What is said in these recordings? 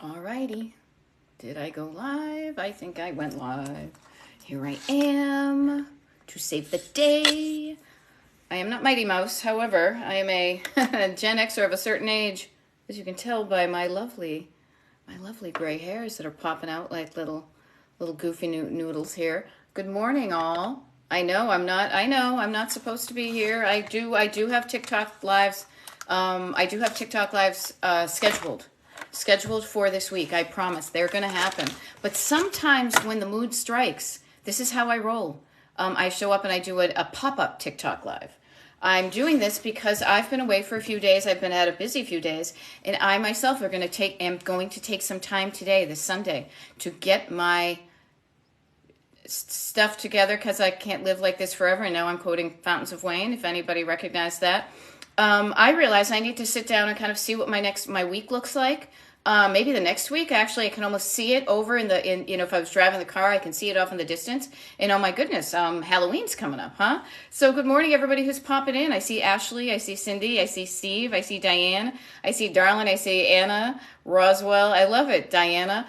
Alrighty. Did I go live? I think I went live. Here I am to save the day. I am not Mighty Mouse. However, I am a Gen Xer of a certain age, as you can tell by my lovely gray hairs that are popping out like little goofy noodles here. Good morning, all. I know I'm not supposed to be here. I do have TikTok lives. I do have TikTok lives scheduled for this week. I promise they're going to happen. But sometimes when the mood strikes, this is how I roll. I show up and I do a pop-up TikTok live. I'm doing this because I've been away for a few days. I've been at a busy few days, and I myself am going to take some time today, this Sunday, to get my stuff together because I can't live like this forever. And now I'm quoting Fountains of Wayne, if anybody recognized that. I realize I need to sit down and kind of see what my week looks like. Maybe the next week, actually, I can almost see it over if I was driving the car, I can see it off in the distance. And oh my goodness, Halloween's coming up, huh? So good morning, everybody who's popping in. I see Ashley, I see Cindy, I see Steve, I see Diane, I see Darlin, I see Anna, Roswell. I love it, Diana.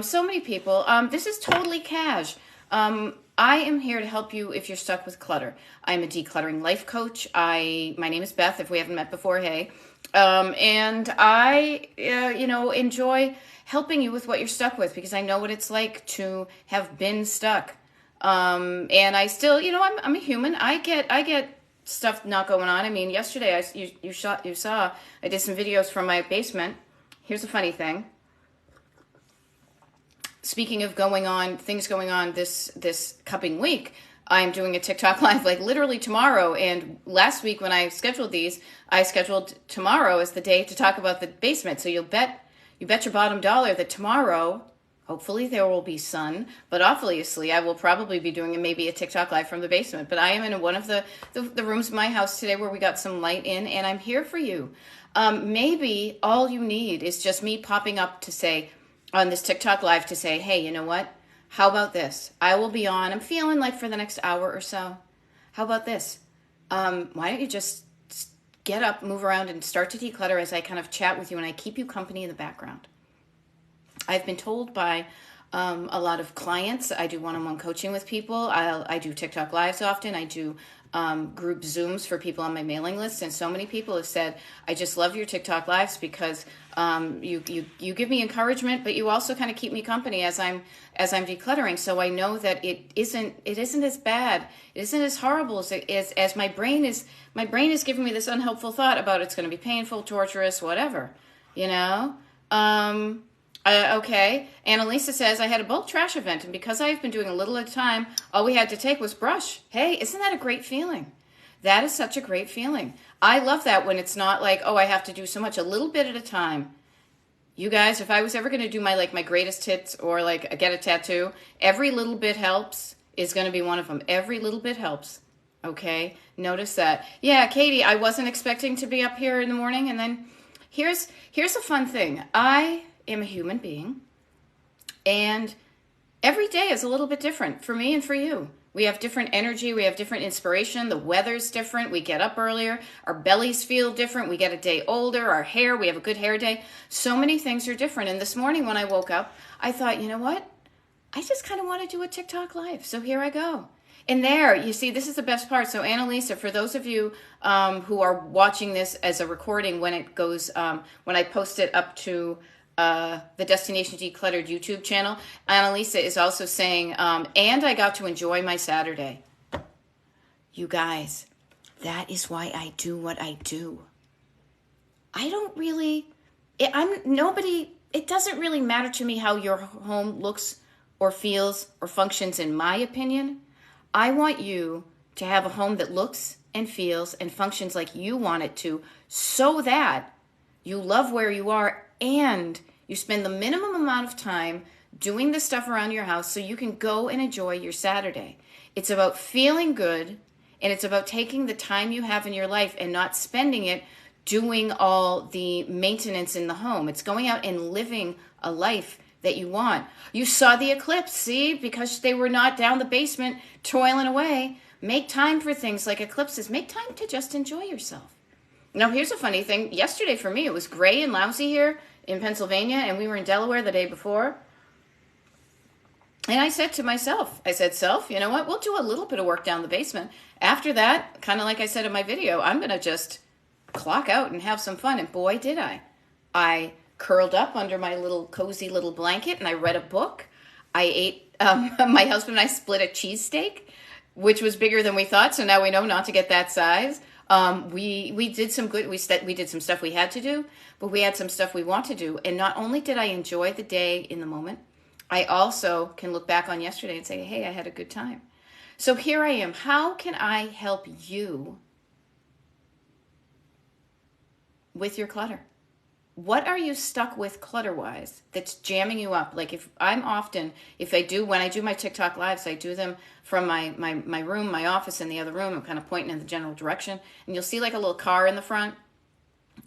So many people. This is totally cash. I am here to help you if you're stuck with clutter. I'm a decluttering life coach. My name is Beth, if we haven't met before, hey. And I, enjoy helping you with what you're stuck with because I know what it's like to have been stuck. And I still, I'm a human. I get stuff not going on. I mean, yesterday you saw I did some videos from my basement. Here's a funny thing. Speaking of things going on this coming week, I'm doing a TikTok live like literally tomorrow. And last week when I scheduled these, I scheduled tomorrow as the day to talk about the basement. So you bet your bottom dollar that tomorrow, hopefully there will be sun, but obviously I will probably be doing maybe a TikTok live from the basement. But I am in one of the rooms of my house today where we got some light in, and I'm here for you. Maybe all you need is just me popping up to say, on this TikTok live to say, hey, you know what? How about this? I will be on. I'm feeling like for the next hour or so. How about this? Why don't you just get up, move around, and start to declutter as I kind of chat with you and I keep you company in the background. I've been told by a lot of clients, I do one-on-one coaching with people. I do TikTok lives often. I do group Zooms for people on my mailing list. And so many people have said, I just love your TikTok lives because you give me encouragement, but you also kind of keep me company as I'm decluttering. So I know that it isn't as bad. It isn't as horrible as my brain is giving me this unhelpful thought about it's going to be painful, torturous, whatever, Okay. Annalisa says, I had a bulk trash event, and because I've been doing a little at a time, all we had to take was brush. Hey, isn't that a great feeling? That is such a great feeling. I love that when it's not like, oh, I have to do so much, a little bit at a time. You guys, if I was ever going to do my greatest hits or get a tattoo, every little bit helps is going to be one of them. Every little bit helps. Okay. Notice that. Yeah, Katie, I wasn't expecting to be up here in the morning. And then here's a fun thing. I am a human being, and every day is a little bit different for me and for you. We have different energy, we have different inspiration, the weather's different, we get up earlier, our bellies feel different, we get a day older, our hair, we have a good hair day. So many things are different. And this morning when I woke up, I thought, you know what? I just kind of want to do a TikTok live. So here I go. And there, you see, this is the best part. So Annalisa, for those of you who are watching this as a recording when it goes, when I post it up to the Destination Decluttered YouTube channel, Annalisa is also saying, and I got to enjoy my Saturday. You guys, that is why I do what I do. It doesn't really matter to me how your home looks or feels or functions, in my opinion. I want you to have a home that looks and feels and functions like you want it to, so that you love where you are and you spend the minimum amount of time doing the stuff around your house so you can go and enjoy your Saturday. It's about feeling good, and it's about taking the time you have in your life and not spending it doing all the maintenance in the home. It's going out and living a life that you want. You saw the eclipse, see? Because they were not down the basement toiling away. Make time for things like eclipses. Make time to just enjoy yourself. Now, here's a funny thing. Yesterday for me, it was gray and lousy here in Pennsylvania, and we were in Delaware the day before. And I said to myself, I said, self, you know what? We'll do a little bit of work down the basement. After that, kind of like I said in my video, I'm going to just clock out and have some fun. And boy, did I. I curled up under my little cozy little blanket and I read a book. I ate, my husband and I split a cheesesteak, which was bigger than we thought. So now we know not to get that size. We did some good, we did some stuff we had to do, but we had some stuff we want to do. And not only did I enjoy the day in the moment, I also can look back on yesterday and say, hey, I had a good time. So here I am. How can I help you with your clutter? What are you stuck with clutter-wise that's jamming you up? Like when I do my TikTok lives, I do them from my room, my office, and the other room. I'm kind of pointing in the general direction. And you'll see like a little car in the front.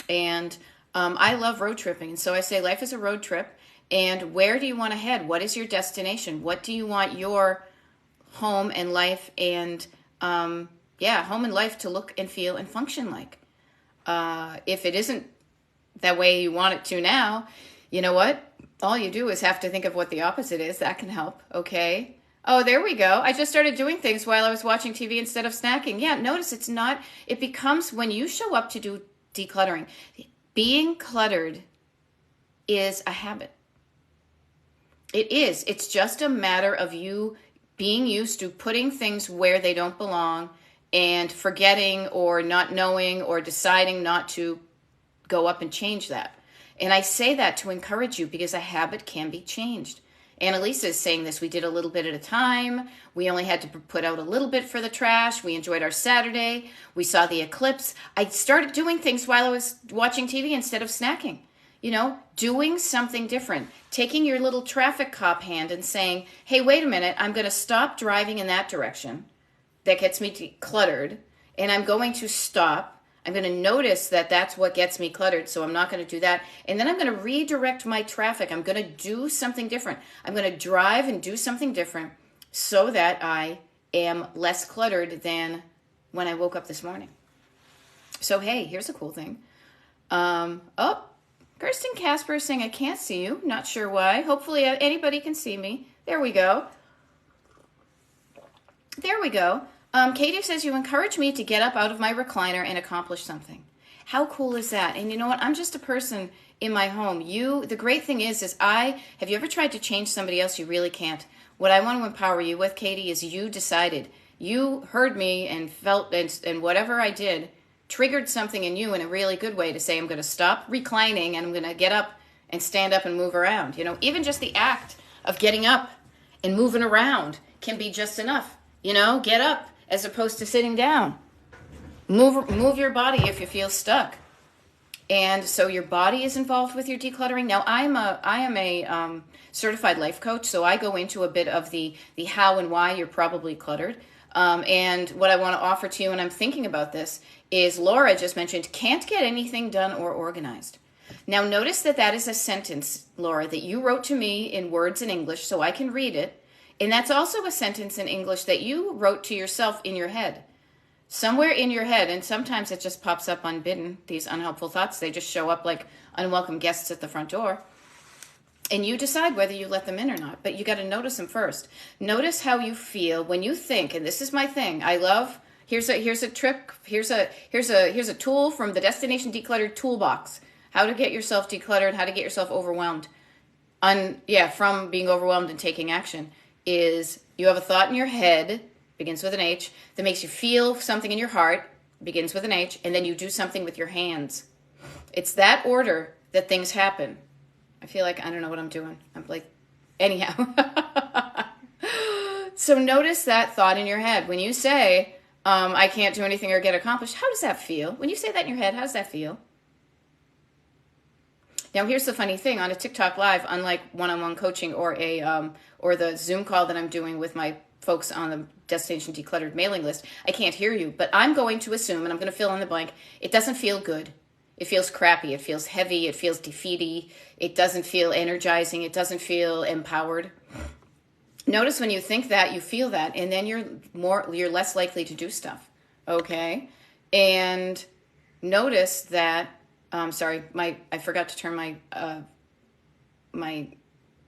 And I love road tripping. And so I say life is a road trip. And where do you want to head? What is your destination? What do you want your home and life and, home and life to look and feel and function like? If it isn't that way you want it to now, you know what? All you do is have to think of what the opposite is. That can help, okay? Oh, there we go. I just started doing things while I was watching TV instead of snacking. Yeah, notice it becomes when you show up to do decluttering. Being cluttered is a habit. It is. It's just a matter of you being used to putting things where they don't belong and forgetting or not knowing or deciding not to go up and change that. And I say that to encourage you because a habit can be changed. Annalisa is saying this. We did a little bit at a time. We only had to put out a little bit for the trash. We enjoyed our Saturday. We saw the eclipse. I started doing things while I was watching TV instead of snacking. You know, doing something different, taking your little traffic cop hand and saying, hey, wait a minute, I'm going to stop driving in that direction. That gets me cluttered. And I'm going to stop. I'm going to notice that that's what gets me cluttered. So I'm not going to do that. And then I'm going to redirect my traffic. I'm going to do something different. I'm going to drive and do something different so that I am less cluttered than when I woke up this morning. So, hey, here's a cool thing. Kirsten Casper is saying, I can't see you. Not sure why. Hopefully anybody can see me. There we go. There we go. Katie says, you encourage me to get up out of my recliner and accomplish something. How cool is that? And you know what? I'm just a person in my home. The great thing is have you ever tried to change somebody else? You really can't. What I want to empower you with, Katie, is you decided. You heard me and felt, and whatever I did, triggered something in you in a really good way to say, I'm going to stop reclining and I'm going to get up and stand up and move around. You know, even just the act of getting up and moving around can be just enough. You know, get up as opposed to sitting down. Move your body if you feel stuck. And so your body is involved with your decluttering. Now, I am a certified life coach, so I go into a bit of the how and why you're probably cluttered. And what I want to offer to you, and I'm thinking about this, is Laura just mentioned, can't get anything done or organized. Now, notice that is a sentence, Laura, that you wrote to me in words in English so I can read it. And that's also a sentence in English that you wrote to yourself in your head. Somewhere in your head, and sometimes it just pops up unbidden, these unhelpful thoughts, they just show up like unwelcome guests at the front door. And you decide whether you let them in or not, but you got to notice them first. Notice how you feel when you think, and this is my thing. I love, here's a trick, here's a tool from the Destination Decluttered toolbox. How to get yourself decluttered, how to get yourself overwhelmed. From being overwhelmed and taking action is you have a thought in your head, begins with an H, that makes you feel something in your heart, begins with an H, and then you do something with your hands. It's that order that things happen. I feel like I don't know what I'm doing. I'm like, anyhow. So notice that thought in your head. When you say, I can't do anything or get accomplished, how does that feel? When you say that in your head, how does that feel? Now, here's the funny thing. On a TikTok Live, unlike one-on-one coaching or the Zoom call that I'm doing with my folks on the Destination Decluttered mailing list, I can't hear you. But I'm going to assume, and I'm going to fill in the blank, it doesn't feel good. It feels crappy. It feels heavy. It feels defeaty. It doesn't feel energizing. It doesn't feel empowered. Notice when you think that, you feel that, and then you're less likely to do stuff. Okay? And notice that, sorry, I forgot to turn my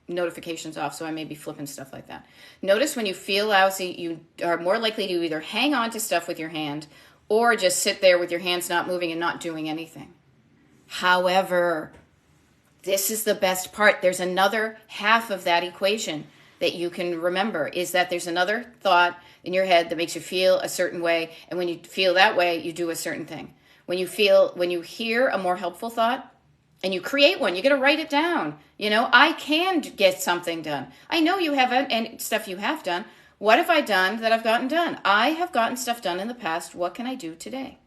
notifications off, so I may be flipping stuff like that. Notice when you feel lousy, you are more likely to either hang on to stuff with your hand or just sit there with your hands not moving and not doing anything. However, this is the best part. There's another half of that equation that you can remember, is that there's another thought in your head that makes you feel a certain way, and when you feel that way, you do a certain thing. When you hear a more helpful thought, and you create one, you got to write it down. I can get something done. I know you haven't, and stuff you have done. What have I done that I've gotten done? I have gotten stuff done in the past. What can I do today?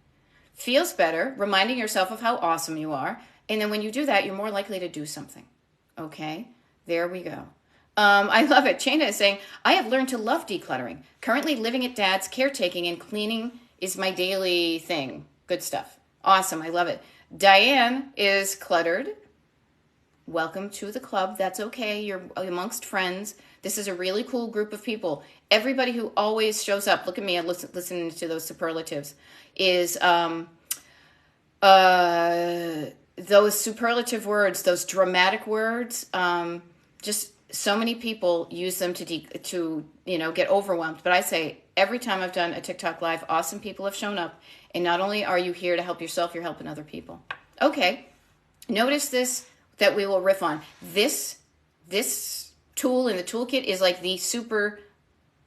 Feels better, reminding yourself of how awesome you are. And then when you do that, you're more likely to do something. Okay, there we go. I love it. Chaina is saying, I have learned to love decluttering. Currently living at Dad's, caretaking and cleaning is my daily thing. Good stuff. Awesome. I love it. Diane is cluttered. Welcome to the club. That's okay. You're amongst friends. This is a really cool group of people. Everybody who always shows up, look at me, I'm listening to those superlatives, is those superlative words, those dramatic words, just so many people use them to get overwhelmed. But I say every time I've done a TikTok live, awesome people have shown up. And not only are you here to help yourself, you're helping other people. Okay, notice this that we will riff on. This tool in the toolkit is like the super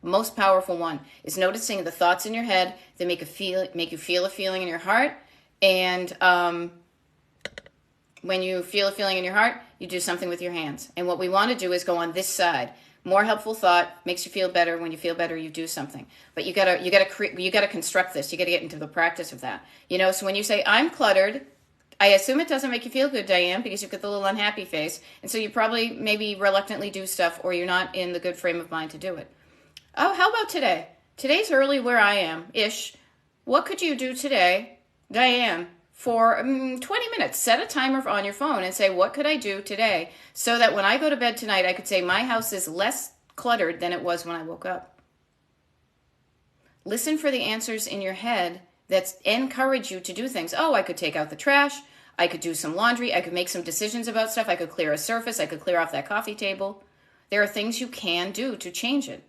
most powerful one. Is noticing the thoughts in your head that make you feel a feeling in your heart. And when you feel a feeling in your heart, you do something with your hands. And what we want to do is go on this side. More helpful thought makes you feel better. When you feel better, you do something. But you gotta construct this. You gotta get into the practice of that. So when you say I'm cluttered, I assume it doesn't make you feel good, Diane, because you've got the little unhappy face, and so you probably maybe reluctantly do stuff, or you're not in the good frame of mind to do it. Oh, how about today? Today's early where I am ish. What could you do today, Diane? For 20 minutes, set a timer on your phone and say, what could I do today? So that when I go to bed tonight, I could say my house is less cluttered than it was when I woke up. Listen for the answers in your head that encourage you to do things. Oh, I could take out the trash. I could do some laundry. I could make some decisions about stuff. I could clear a surface. I could clear off that coffee table. There are things you can do to change it.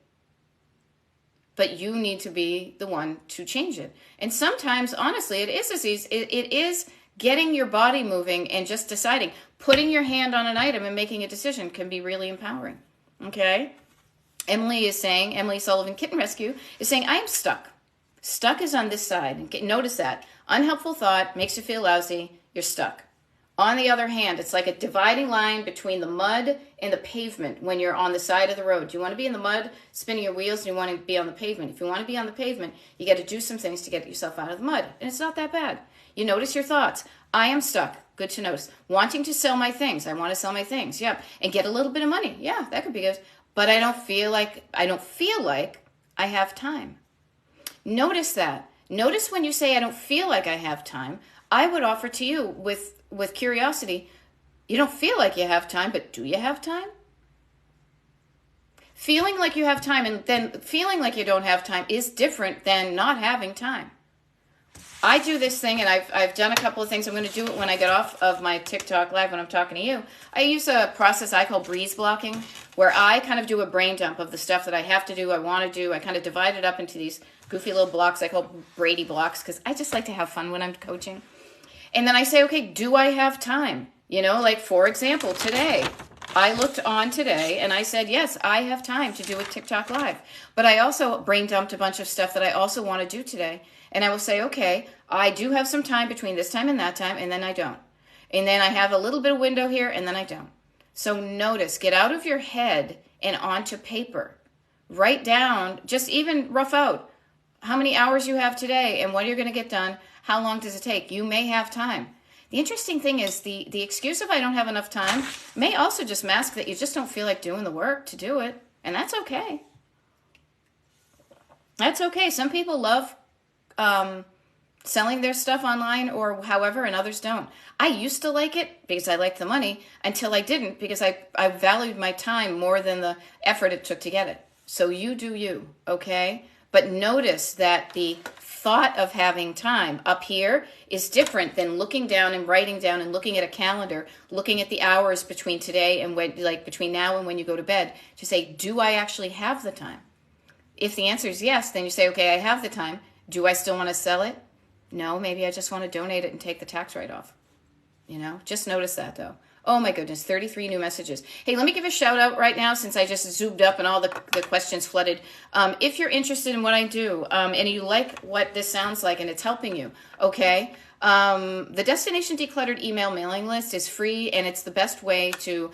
But you need to be the one to change it. And sometimes, honestly, it is as easy. It is getting your body moving and just deciding. Putting your hand on an item and making a decision can be really empowering. Okay? Emily Sullivan Kitten Rescue is saying, I'm stuck. Stuck is on this side. And notice that. Unhelpful thought makes you feel lousy. You're stuck. On the other hand, it's like a dividing line between the mud and the pavement when you're on the side of the road. Do you want to be in the mud, spinning your wheels, and you want to be on the pavement? If you want to be on the pavement, you got to do some things to get yourself out of the mud. And it's not that bad. You notice your thoughts. I am stuck. Good to notice. Wanting to sell my things. I want to sell my things. Yeah. And get a little bit of money. Yeah, that could be good. But I don't feel like I have time. Notice that. Notice when you say I don't feel like I have time. I would offer to you with curiosity, you don't feel like you have time, but do you have time? Feeling like you have time and then feeling like you don't have time is different than not having time. I do this thing, and I've done a couple of things. I'm going to do it when I get off of my TikTok live when I'm talking to you. I use a process I call breeze blocking, where I kind of do a brain dump of the stuff that I have to do, I want to do. I kind of divide it up into these goofy little blocks I call Brady blocks, because I just like to have fun when I'm coaching. And then I say, okay, do I have time? Like for example, today, I looked on today and I said, yes, I have time to do a TikTok live. But I also brain dumped a bunch of stuff that I also want to do today. And I will say, okay, I do have some time between this time and that time, and then I don't. And then I have a little bit of window here, and then I don't. So notice, get out of your head and onto paper. Write down, just even rough out how many hours you have today and what you're going to get done. How long does it take? You may have time. The interesting thing is the excuse of I don't have enough time may also just mask that you just don't feel like doing the work to do it. And that's okay. That's okay. Some people love selling their stuff online or however, and others don't. I used to like it because I liked the money until I didn't, because I valued my time more than the effort it took to get it. So you do you, okay? But notice that the thought of having time up here is different than looking down and writing down and looking at a calendar, looking at the hours between today and when, like between now and when you go to bed, to say, do I actually have the time? If the answer is yes, then you say, okay, I have the time. Do I still want to sell it? No, maybe I just want to donate it and take the tax write-off. Just notice that though. Oh my goodness, 33 new messages. Hey, let me give a shout out right now since I just zoomed up and all the questions flooded. If you're interested in what I do and you like what this sounds like and it's helping you, okay, the Destination Decluttered email mailing list is free and it's the best way to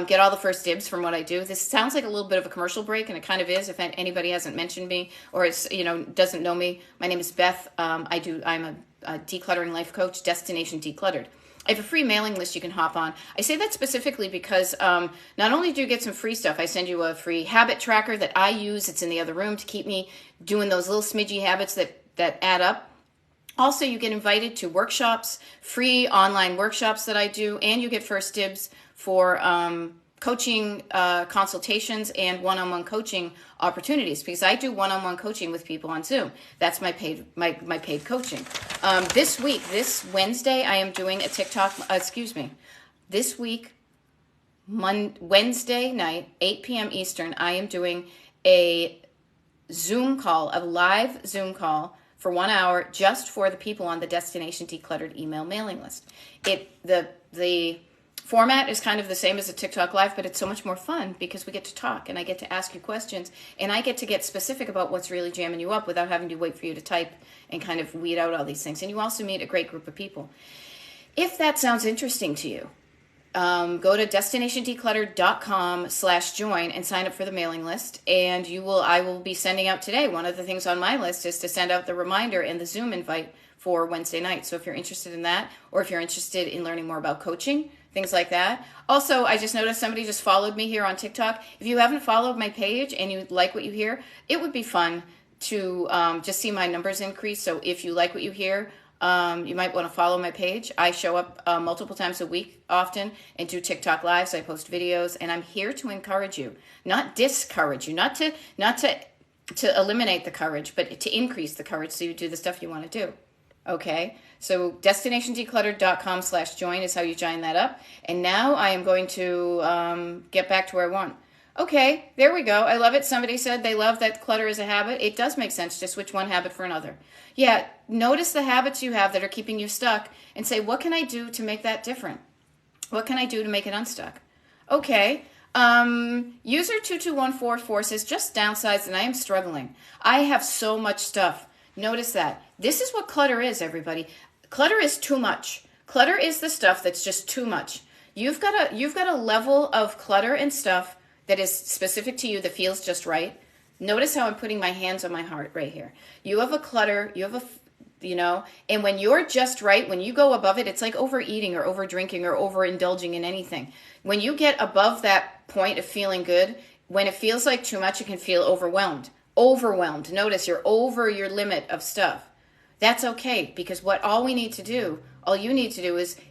get all the first dibs from what I do. This sounds like a little bit of a commercial break, and it kind of is if anybody hasn't mentioned me or is, doesn't know me. My name is Beth. I'm a decluttering life coach, Destination Decluttered. I have a free mailing list you can hop on. I say that specifically because not only do you get some free stuff, I send you a free habit tracker that I use. It's in the other room to keep me doing those little smidgy habits that add up. Also, you get invited to workshops, free online workshops that I do, and you get first dibs for coaching consultations and one-on-one coaching opportunities, because I do one-on-one coaching with people on Zoom. That's my paid coaching. This week, this Wednesday, I am doing a This week, Wednesday night, 8 p.m. Eastern, I am doing a live Zoom call for 1 hour just for the people on the Destination Decluttered email mailing list. The format is kind of the same as a TikTok Live, but it's so much more fun because we get to talk and I get to ask you questions and I get to get specific about what's really jamming you up without having to wait for you to type and kind of weed out all these things. And you also meet a great group of people. If that sounds interesting to you, go to destinationdecluttered.com/join and sign up for the mailing list. And I will be sending out today. One of the things on my list is to send out the reminder and the Zoom invite for Wednesday night. So if you're interested in that, or if you're interested in learning more about coaching, things like that. Also, I just noticed somebody just followed me here on TikTok. If you haven't followed my page and you like what you hear, it would be fun to just see my numbers increase. So if you like what you hear, you might want to follow my page. I show up multiple times a week often and do TikTok Lives. I post videos, and I'm here to encourage you, not discourage you, not to eliminate the courage, but to increase the courage so you do the stuff you want to do. Okay, so destinationdecluttered.com/join is how you join that up. And now I am going to get back to where I want. Okay, there we go. I love it. Somebody said they love that clutter is a habit. It does make sense to switch one habit for another. Yeah, notice the habits you have that are keeping you stuck and say, what can I do to make that different? What can I do to make it unstuck? Okay, user 2214 says, just downsized and I am struggling. I have so much stuff. Notice that. This is what clutter is, everybody. Clutter is too much. Clutter is the stuff that's just too much. You've got a level of clutter and stuff that is specific to you that feels just right. Notice how I'm putting my hands on my heart right here. You have a clutter, and when you're just right, when you go above it, it's like overeating or over drinking or overindulging in anything. When you get above that point of feeling good, when it feels like too much, it can feel overwhelmed. Notice you're over your limit of stuff. That's okay, because all you need to do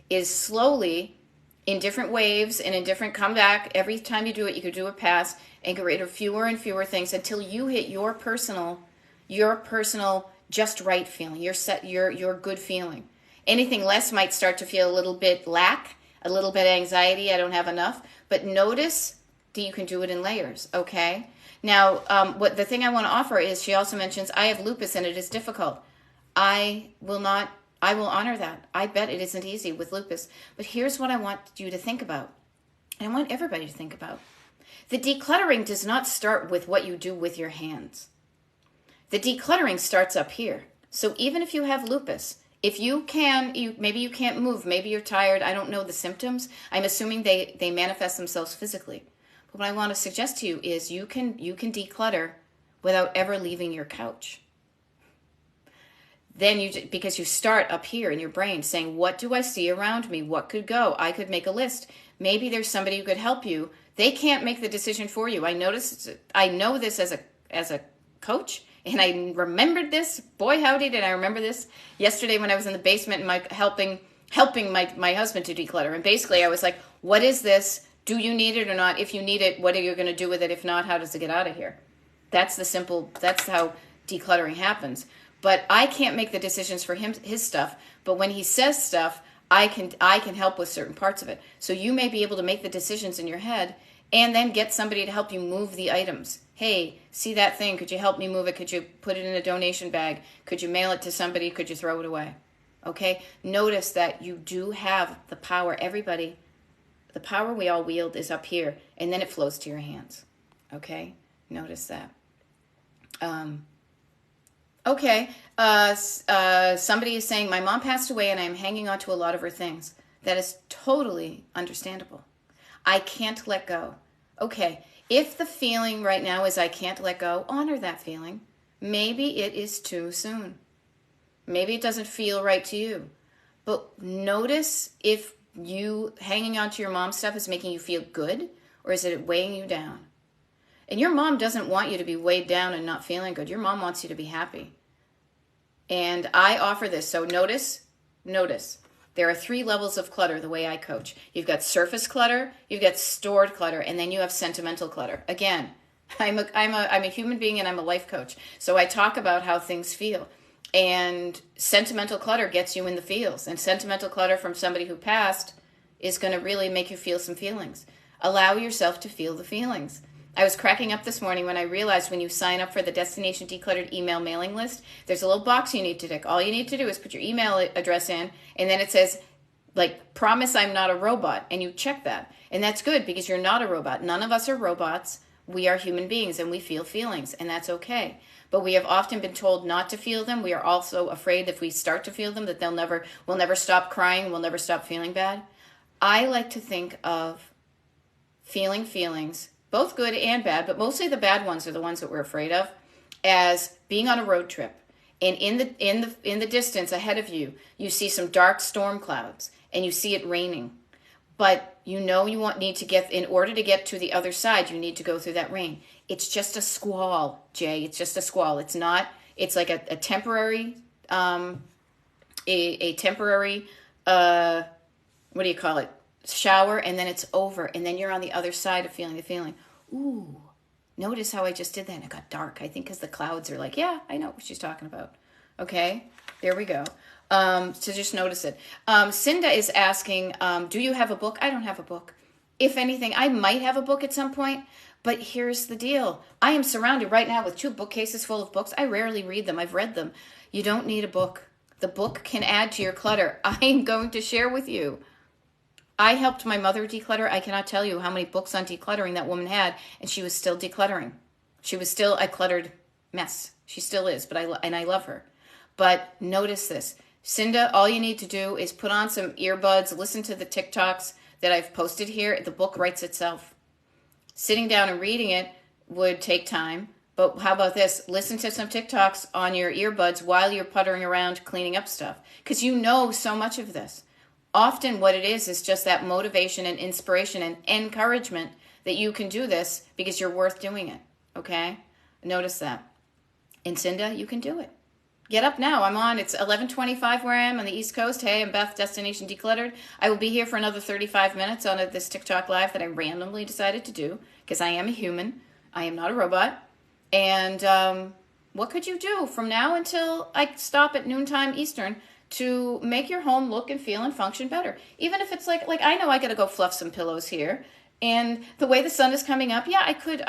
is slowly, in different waves and in different, come back. Every time you do it, you could do a pass and get rid of fewer and fewer things until you hit your personal just right feeling, your good feeling. Anything less might start to feel a little bit lack, a little bit anxiety, I don't have enough. But notice that you can do it in layers, okay? Now, the thing I want to offer is, she also mentions, I have lupus and it is difficult. I will honor that. I bet it isn't easy with lupus. But here's what I want you to think about. And I want everybody to think about. The decluttering does not start with what you do with your hands. The decluttering starts up here. So even if you have lupus, if maybe you can't move, maybe you're tired, I don't know the symptoms. I'm assuming they manifest themselves physically. But what I want to suggest to you is you can declutter without ever leaving your couch. Then because you start up here in your brain saying, what do I see around me? What could go? I could make a list. Maybe there's somebody who could help you. They can't make the decision for you. I know this as a coach, and I remembered this. Boy, howdy, did I remember this yesterday when I was in the basement and helping my husband to declutter. And basically I was like, what is this? Do you need it or not? If you need it, what are you going to do with it? If not, how does it get out of here? That's how decluttering happens. But I can't make the decisions for him, his stuff. But when he says stuff, I can help with certain parts of it. So you may be able to make the decisions in your head and then get somebody to help you move the items. Hey, see that thing? Could you help me move it? Could you put it in a donation bag? Could you mail it to somebody? Could you throw it away? Okay? Notice that you do have the power. Everybody, the power we all wield is up here, and then it flows to your hands. Okay? Notice that. Okay. Somebody is saying, my mom passed away and I'm hanging on to a lot of her things. That is totally understandable. I can't let go. Okay. If the feeling right now is I can't let go, honor that feeling. Maybe it is too soon. Maybe it doesn't feel right to you. But notice if you hanging on to your mom's stuff is making you feel good, or is it weighing you down? And your mom doesn't want you to be weighed down and not feeling good. Your mom wants you to be happy. And I offer this. So notice, there are 3 levels of clutter the way I coach. You've got surface clutter, you've got stored clutter, and then you have sentimental clutter. Again, I'm a human being and I'm a life coach. So I talk about how things feel. And sentimental clutter gets you in the feels. And sentimental clutter from somebody who passed is going to really make you feel some feelings. Allow yourself to feel the feelings. I was cracking up this morning when I realized when you sign up for the Destination Decluttered email mailing list, there's a little box you need to tick. All you need to do is put your email address in, and then it says, like, promise I'm not a robot, and you check that. And that's good because you're not a robot. None of us are robots. We are human beings, and we feel feelings, and that's okay. But we have often been told not to feel them. We are also afraid if we start to feel them that we'll never stop crying, we'll never stop feeling bad. I like to think of feeling feelings, both good and bad, but mostly the bad ones are the ones that we're afraid of, as being on a road trip. And in the distance ahead of you, you see some dark storm clouds and you see it raining. But you know need to get, in order to get to the other side, you need to go through that rain. It's just a squall, Jay. It's just a squall. It's not, it's like a temporary, a temporary, what do you call it? Shower, and then it's over, and then you're on the other side of feeling the feeling. Ooh, notice how I just did that and it got dark. I think because the clouds are like, yeah, I know what she's talking about. Okay, there we go. So just notice it. Cinda is asking, do you have a book? I don't have a book. If anything, I might have a book at some point, but here's the deal. I am surrounded right now with 2 bookcases full of books. I rarely read them. I've read them. You don't need a book. The book can add to your clutter. I am going to share with you. I helped my mother declutter. I cannot tell you how many books on decluttering that woman had, and she was still decluttering. She was still a cluttered mess. She still is, but I love her. But notice this. Cinda, all you need to do is put on some earbuds, listen to the TikToks that I've posted here. The book writes itself. Sitting down and reading it would take time, but how about this? Listen to some TikToks on your earbuds while you're puttering around cleaning up stuff, because you know so much of this. Often what it is just that motivation and inspiration and encouragement that you can do this because you're worth doing it, okay? Notice that. And Cinda, you can do it. Get up now. I'm on. It's 11:25 where I am on the East Coast. Hey, I'm Beth, Destination Decluttered. I will be here for another 35 minutes on this TikTok live that I randomly decided to do because I am a human. I am not a robot. And what could you do from now until I stop at noontime Eastern to make your home look and feel and function better? Even if it's like I know I got to go fluff some pillows here, and the way the sun is coming up, yeah, I could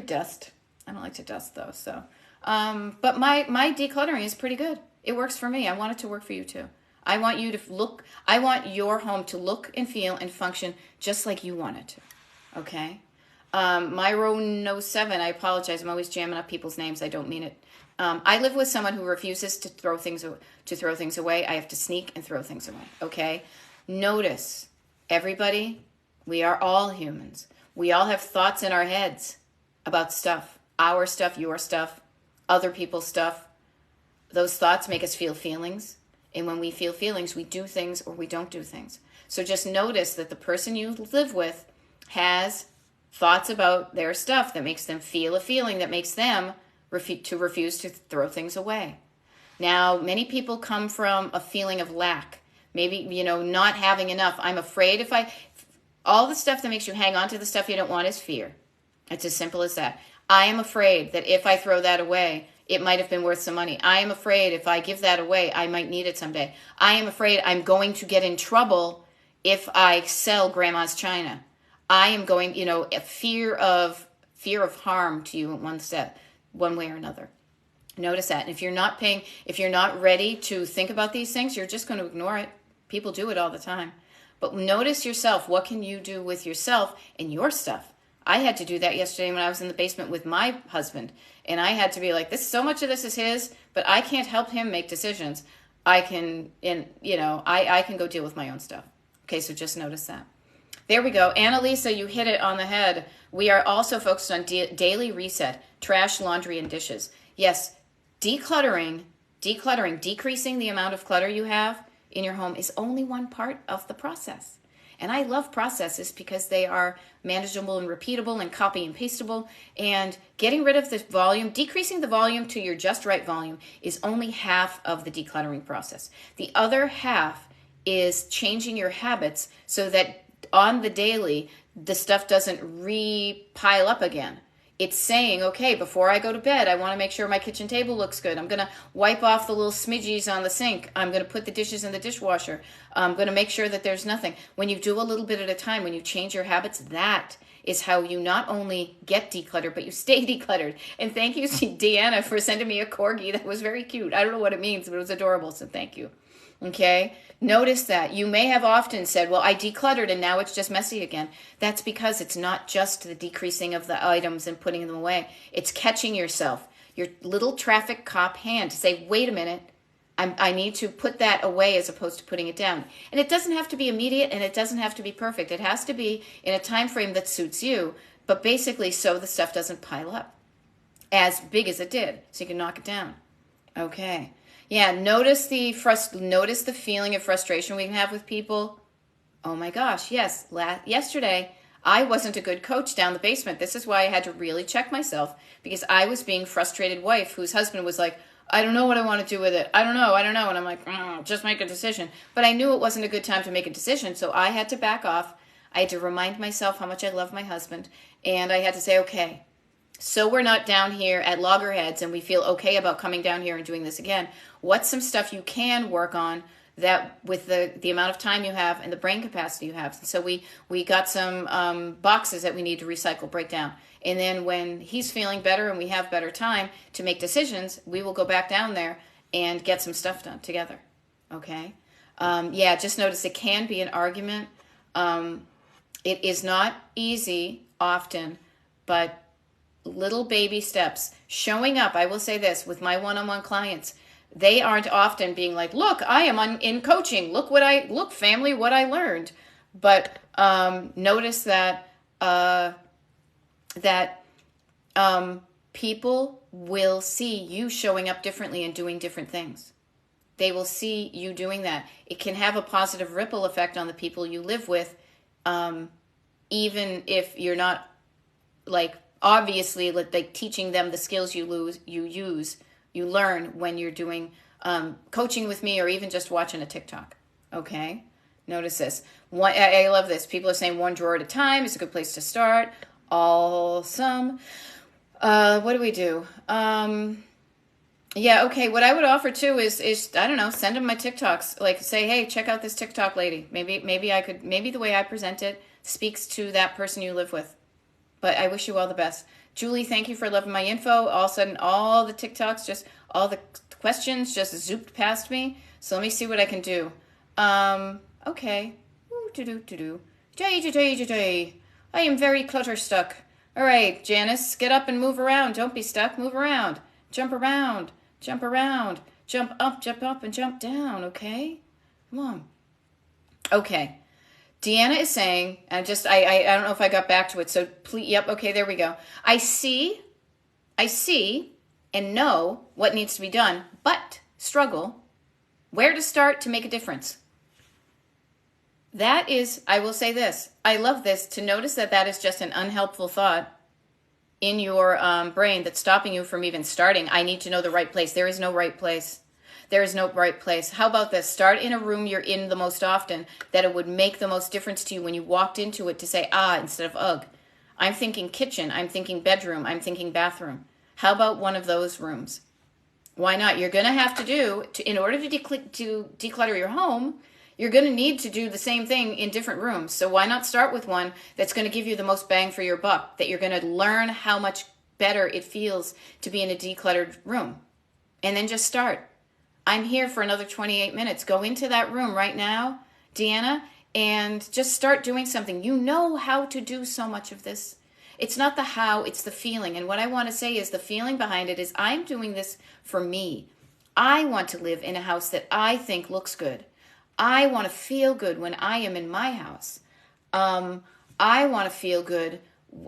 dust. I don't like to dust though, so. But my decluttering is pretty good. It works for me. I want it to work for you too. I want your home to look and feel and function just like you want it to. Okay. Myro07, I apologize. I'm always jamming up people's names. I don't mean it. I live with someone who refuses to throw things away. I have to sneak and throw things away. Okay. Notice, everybody, we are all humans. We all have thoughts in our heads about stuff, our stuff, your stuff, other people's stuff. Those thoughts make us feel feelings. And when we feel feelings, we do things or we don't do things. So just notice that the person you live with has thoughts about their stuff that makes them feel a feeling that makes them refuse to throw things away. Now, many people come from a feeling of lack. Maybe, not having enough. I'm afraid all the stuff that makes you hang on to the stuff you don't want is fear. It's as simple as that. I am afraid that if I throw that away, it might have been worth some money. I am afraid if I give that away, I might need it someday. I am afraid I'm going to get in trouble if I sell grandma's china. I am going, a fear of harm to you in one way or another. Notice that. And if you're not ready to think about these things, you're just going to ignore it. People do it all the time. But notice yourself. What can you do with yourself and your stuff? I had to do that yesterday when I was in the basement with my husband. And I had to be like, so much of this is his, but I can't help him make decisions. I can go deal with my own stuff. Okay, so just notice that. There we go. Annalisa, you hit it on the head. We are also focused on daily reset, trash, laundry, and dishes. Yes, decluttering, decreasing the amount of clutter you have in your home is only one part of the process. And I love processes because they are manageable and repeatable and copy and pastable. And getting rid of the volume, decreasing the volume to your just right volume is only half of the decluttering process. The other half is changing your habits so that on the daily, the stuff doesn't pile up again. It's saying, okay, before I go to bed, I want to make sure my kitchen table looks good. I'm going to wipe off the little smidgies on the sink. I'm going to put the dishes in the dishwasher. I'm going to make sure that there's nothing. When you do a little bit at a time, when you change your habits, that is how you not only get decluttered, but you stay decluttered. And thank you, Deanna, for sending me a corgi. That was very cute. I don't know what it means, but it was adorable, so thank you. Okay? Notice that. You may have often said, well, I decluttered and now it's just messy again. That's because it's not just the decreasing of the items and putting them away. It's catching yourself, your little traffic cop hand to say, wait a minute, I need to put that away as opposed to putting it down. And it doesn't have to be immediate and it doesn't have to be perfect. It has to be in a time frame that suits you, but basically so the stuff doesn't pile up as big as it did, so you can knock it down. Okay. Yeah, notice the feeling of frustration we can have with people. Oh my gosh, yes. Yesterday, I wasn't a good coach down the basement. This is why I had to really check myself, because I was being frustrated wife whose husband was like, I don't know what I want to do with it. I don't know. And I'm like, just make a decision. But I knew it wasn't a good time to make a decision, so I had to back off. I had to remind myself how much I love my husband, and I had to say, okay, so we're not down here at loggerheads and we feel okay about coming down here and doing this again. What's some stuff you can work on that with the amount of time you have and the brain capacity you have? So we got some boxes that we need to recycle, break down. And then when he's feeling better and we have better time to make decisions, we will go back down there and get some stuff done together. Okay? Just notice it can be an argument. It is not easy often, but little baby steps. Showing up, I will say this, with my one-on-one clients, they aren't often being like, look, I am in coaching. Look, family, what I learned. But notice that people will see you showing up differently and doing different things. They will see you doing that. It can have a positive ripple effect on the people you live with, even if you're not obviously teaching them the skills you learn when you're doing coaching with me or even just watching a TikTok. Okay? Notice this. I love this. People are saying one drawer at a time is a good place to start. Awesome. What do we do? Okay. What I would offer too is I don't know, send them my TikToks. Say, hey, check out this TikTok lady. Maybe the way I present it speaks to that person you live with. But I wish you all the best. Julie, thank you for loving my info. All of a sudden, all the TikToks, all the questions just zooped past me. So let me see what I can do. Okay. I am very clutter stuck. All right, Janice, get up and move around. Don't be stuck. Move around. Jump around. Jump around. Jump up, and jump down, okay? Come on. Okay. Deanna is saying, and I don't know if I got back to it, so please, yep, okay, there we go. I see and know what needs to be done, but struggle where to start to make a difference. That is, I will say this, I love this, to notice that is just an unhelpful thought in your brain that's stopping you from even starting. I need to know the right place. There is no right place. There is no right place. How about this? Start in a room you're in the most often, that it would make the most difference to you when you walked into it to say, instead of ugh. I'm thinking kitchen. I'm thinking bedroom. I'm thinking bathroom. How about one of those rooms? Why not? You're going to have to do, in order to declutter your home, you're going to need to do the same thing in different rooms. So why not start with one that's going to give you the most bang for your buck, that you're going to learn how much better it feels to be in a decluttered room. And then just start. I'm here for another 28 minutes. Go into that room right now, Deanna, and just start doing something. You know how to do so much of this. It's not the how, it's the feeling. And what I want to say is the feeling behind it is I'm doing this for me. I want to live in a house that I think looks good. I want to feel good when I am in my house. I want to feel good.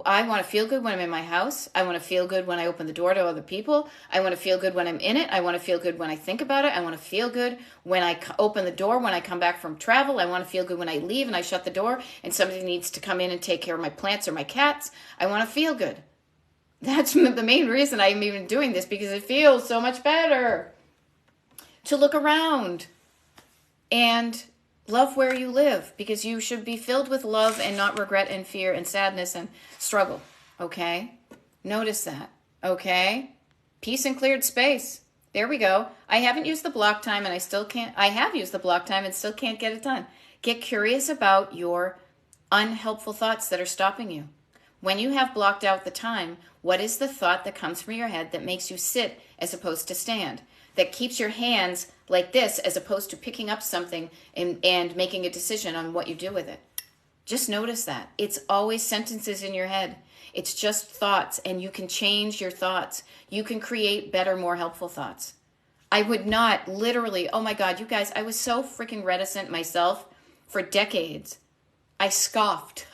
I want to feel good when I'm in my house. I want to feel good when I open the door to other people. I want to feel good when I'm in it. I want to feel good when I think about it. I want to feel good when I open the door, when I come back from travel. I want to feel good when I leave and I shut the door and somebody needs to come in and take care of my plants or my cats. I want to feel good. That's the main reason I'm even doing this, because it feels so much better to look around and love where you live, because you should be filled with love and not regret and fear and sadness and struggle. Okay? Notice that. Okay? Peace and cleared space. There we go. I haven't used the block time and I have used the block time and still can't get it done. Get curious about your unhelpful thoughts that are stopping you. When you have blocked out the time, what is the thought that comes from your head that makes you sit as opposed to stand? That keeps your hands like this as opposed to picking up something and making a decision on what you do with it. Just notice that. It's always sentences in your head. It's just thoughts, and you can change your thoughts. You can create better, more helpful thoughts. I would not literally, oh my God, you guys, I was so freaking reticent myself for decades. I scoffed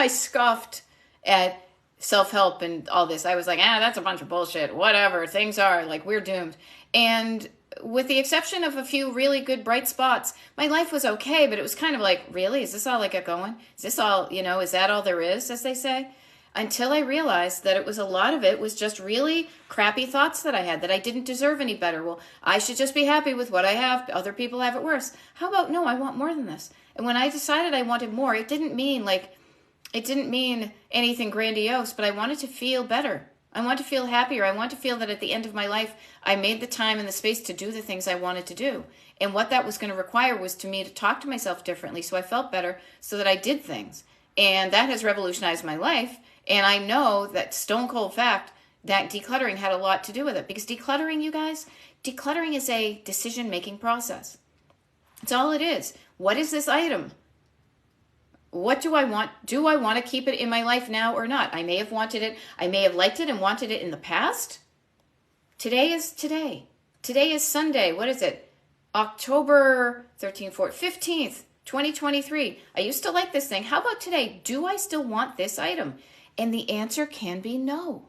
at self-help and all this. I was like, that's a bunch of bullshit. Whatever, things are like, we're doomed. And with the exception of a few really good bright spots, my life was okay, but it was kind of like, really? Is this all I got going? Is this all, is that all there is, as they say? Until I realized that a lot of it was just really crappy thoughts that I had, that I didn't deserve any better. Well, I should just be happy with what I have. Other people have it worse. How about, no, I want more than this. And when I decided I wanted more, it didn't mean anything grandiose, but I wanted to feel better. I want to feel happier. I want to feel that at the end of my life, I made the time and the space to do the things I wanted to do. And what that was going to require was to me to talk to myself differently so I felt better, so that I did things. And that has revolutionized my life. And I know that stone cold fact that decluttering had a lot to do with it. Because decluttering, you guys, decluttering is a decision-making process. It's all it is. What is this item? What do I want? Do I want to keep it in my life now or not? I may have wanted it. I may have liked it and wanted it in the past. Today is today. Today is Sunday. What is it? October 13th, 14th, 15th, 2023. I used to like this thing. How about today? Do I still want this item? And the answer can be no.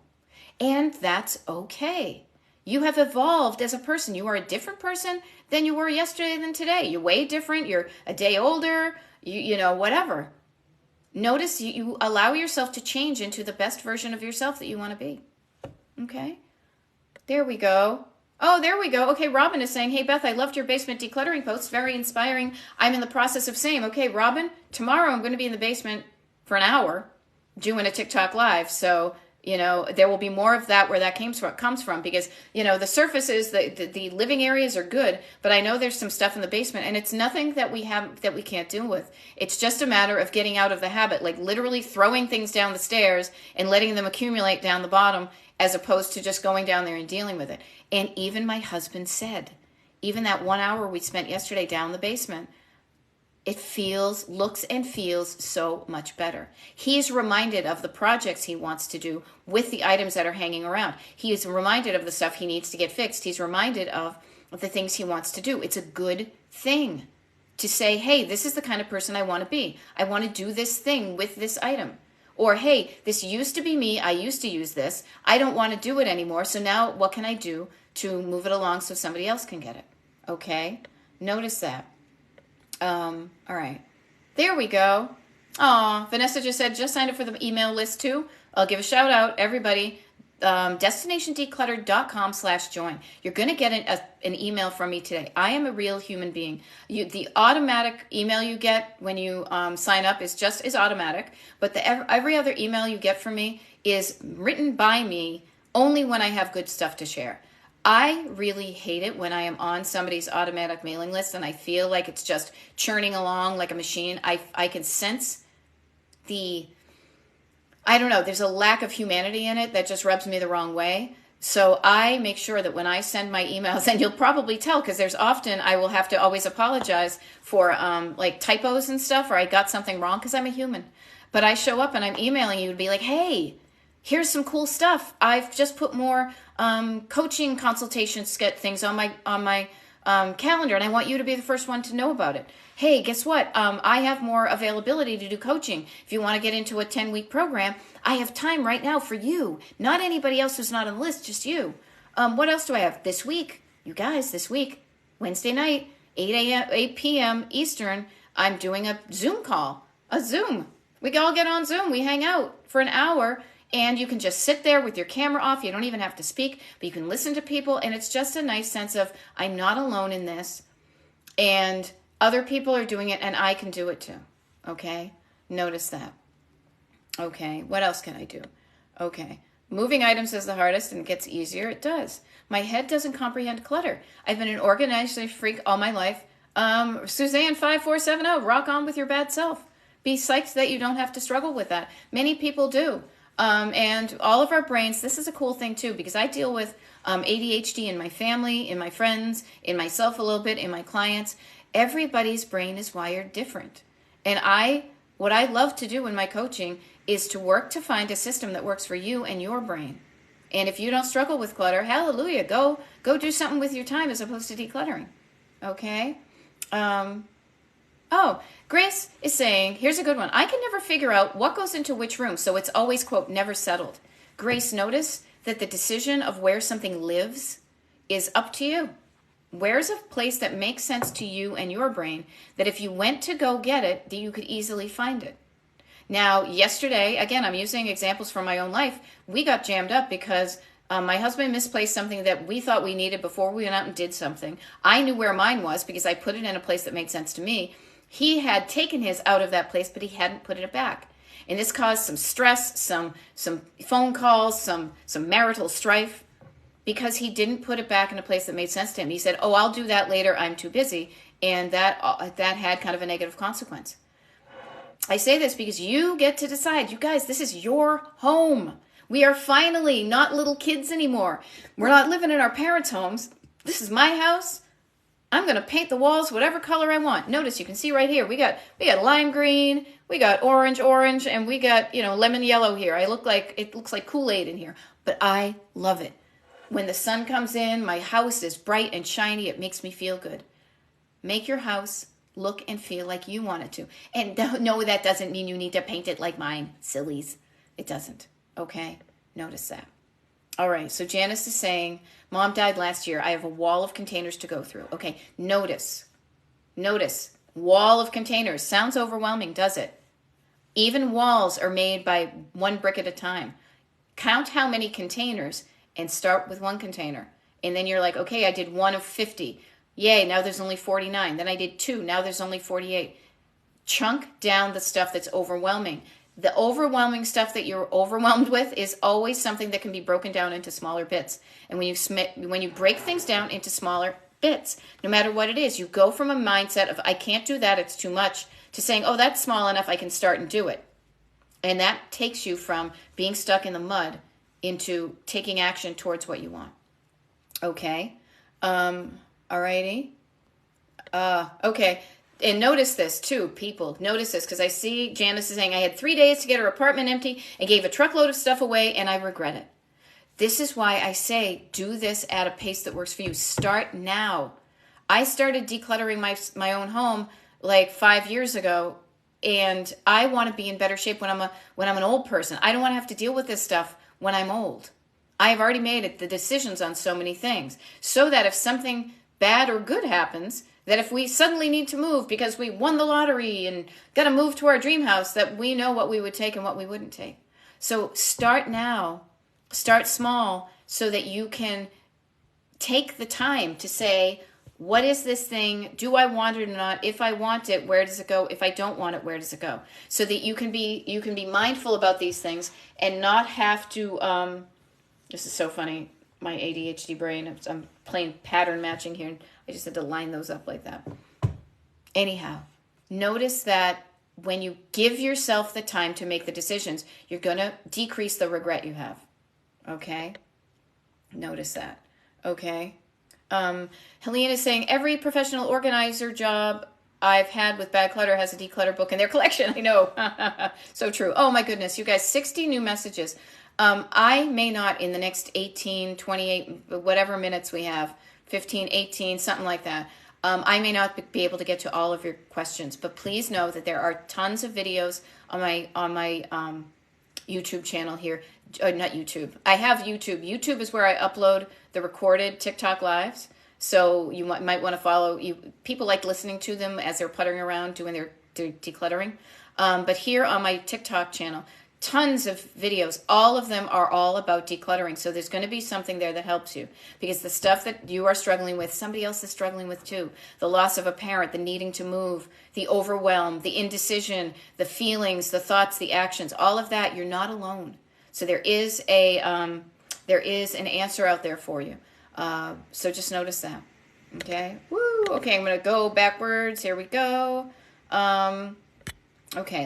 And that's okay. You have evolved as a person. You are a different person than you were yesterday than today. You're way different. You're a day older. Whatever. Notice you allow yourself to change into the best version of yourself that you want to be. Okay? There we go. Oh, there we go. Okay, Robin is saying, hey, Beth, I loved your basement decluttering posts. Very inspiring. I'm in the process of same. Okay, Robin, tomorrow I'm going to be in the basement for an hour doing a TikTok live. So, there will be more of that where that comes from because, the surfaces, the living areas are good, but I know there's some stuff in the basement and it's nothing that we can't deal with. It's just a matter of getting out of the habit, like literally throwing things down the stairs and letting them accumulate down the bottom as opposed to just going down there and dealing with it. And even my husband said, even that 1 hour we spent yesterday down the basement, it looks and feels so much better. He's reminded of the projects he wants to do with the items that are hanging around. He is reminded of the stuff he needs to get fixed. He's reminded of the things he wants to do. It's a good thing to say, hey, this is the kind of person I want to be. I want to do this thing with this item. Or, hey, this used to be me. I used to use this. I don't want to do it anymore. So now what can I do to move it along so somebody else can get it? Okay? Notice that. All right. There we go. Aw, Vanessa just said, just signed up for the email list too. I'll give a shout out. Everybody, DestinationDecluttered.com/join. You're going to get an email from me today. I am a real human being. The automatic email you get when you sign up is automatic, but every other email you get from me is written by me only when I have good stuff to share. I really hate it when I am on somebody's automatic mailing list and I feel like it's just churning along like a machine. I can sense I don't know, there's a lack of humanity in it that just rubs me the wrong way. So I make sure that when I send my emails, and you'll probably tell because there's often I will have to always apologize for like typos and stuff, or I got something wrong because I'm a human. But I show up and I'm emailing you to be like, hey, here's some cool stuff. I've just put more coaching consultation things on my calendar, and I want you to be the first one to know about it. Hey, guess what? I have more availability to do coaching. If you want to get into a 10-week program, I have time right now for you. Not anybody else who's not on the list, just you. What else do I have? This week, you guys, Wednesday night, 8 p.m. Eastern, I'm doing a Zoom call, a Zoom. We all get on Zoom. We hang out for an hour, and you can just sit there with your camera off. You don't even have to speak, but you can listen to people, and it's just a nice sense of I'm not alone in this, and other people are doing it, and I can do it too. Okay? Notice that. Okay, what else can I do? Okay, moving items is the hardest, and it gets easier. It does. My head doesn't comprehend clutter. I've been an organization freak all my life. Suzanne 5470, rock on with your bad self. Be psyched that you don't have to struggle with that. Many people do. And all of our brains, this is a cool thing too, because I deal with ADHD in my family, in my friends, in myself a little bit, in my clients. Everybody's brain is wired different. And what I love to do in my coaching is to work to find a system that works for you and your brain. And if you don't struggle with clutter, hallelujah, go do something with your time as opposed to decluttering. Okay? Grace is saying, here's a good one. I can never figure out what goes into which room, so it's always, quote, never settled. Grace, notice that the decision of where something lives is up to you. Where's a place that makes sense to you and your brain that if you went to go get it, that you could easily find it? Now, yesterday, again, I'm using examples from my own life. We got jammed up because my husband misplaced something that we thought we needed before we went out and did something. I knew where mine was because I put it in a place that made sense to me. He had taken his out of that place, but he hadn't put it back. And this caused some stress, some phone calls, some marital strife, because he didn't put it back in a place that made sense to him. He said, oh, I'll do that later, I'm too busy. And that had kind of a negative consequence. I say this because you get to decide. You guys, this is your home. We are finally not little kids anymore. We're not living in our parents' homes. This is my house. I'm going to paint the walls whatever color I want. Notice you can see right here, we got lime green, we got orange, and we got, lemon yellow here. It looks like Kool-Aid in here, but I love it. When the sun comes in, my house is bright and shiny. It makes me feel good. Make your house look and feel like you want it to. And no, that doesn't mean you need to paint it like mine, sillies. It doesn't, okay? Notice that. All right, so Janice is saying, Mom died last year. I have a wall of containers to go through. Okay, notice, wall of containers. Sounds overwhelming, does it? Even walls are made by one brick at a time. Count how many containers and start with one container. And then you're like, okay, I did 1 of 50. Yay, now there's only 49. Then I did 2. Now there's only 48. Chunk down the stuff that's overwhelming. The overwhelming stuff that you're overwhelmed with is always something that can be broken down into smaller bits. And when you break things down into smaller bits, no matter what it is, you go from a mindset of, I can't do that, it's too much, to saying, oh, that's small enough, I can start and do it. And that takes you from being stuck in the mud into taking action towards what you want. Okay. Alrighty. Okay. And notice this too, people. Notice this, because I see Janice is saying, I had 3 days to get her apartment empty and gave a truckload of stuff away, and I regret it. This is why I say, do this at a pace that works for you. Start now. I started decluttering my own home like 5 years ago, and I want to be in better shape when I'm an old person. I don't want to have to deal with this stuff when I'm old. I have already made the decisions on so many things, so that if something bad or good happens, that if we suddenly need to move because we won the lottery and got to move to our dream house, that we know what we would take and what we wouldn't take. So start now Start small so that you can take the time to say, what is this thing? Do I want it or not? If I want it, where does it go? If I don't want it, where does it go? So that you can be mindful about these things and not have to. This is so funny. My ADHD brain. I'm playing pattern matching here, and I just had to line those up like that. Anyhow, notice that when you give yourself the time to make the decisions, you're going to decrease the regret you have. Okay? Notice that. Okay? Helene is saying, every professional organizer job I've had with Bad Clutter has a declutter book in their collection. I know. So true. Oh my goodness, you guys, 60 new messages. I may not in the next 18, 28, whatever minutes we have, 15, 18, something like that. I may not be able to get to all of your questions, but please know that there are tons of videos on my YouTube channel here. Not YouTube. I have YouTube. YouTube is where I upload the recorded TikTok lives. So you might want to follow. People like listening to them as they're puttering around doing their decluttering. But here on my TikTok channel, tons of videos. All of them are all about decluttering. So there's going to be something there that helps you, because the stuff that you are struggling with, somebody else is struggling with too. The loss of a parent, the needing to move, the overwhelm, the indecision, the feelings, the thoughts, the actions, all of that, you're not alone. So there is an answer out there for you. So just notice that. Okay. Woo. Okay, I'm going to go backwards. Here we go. Okay,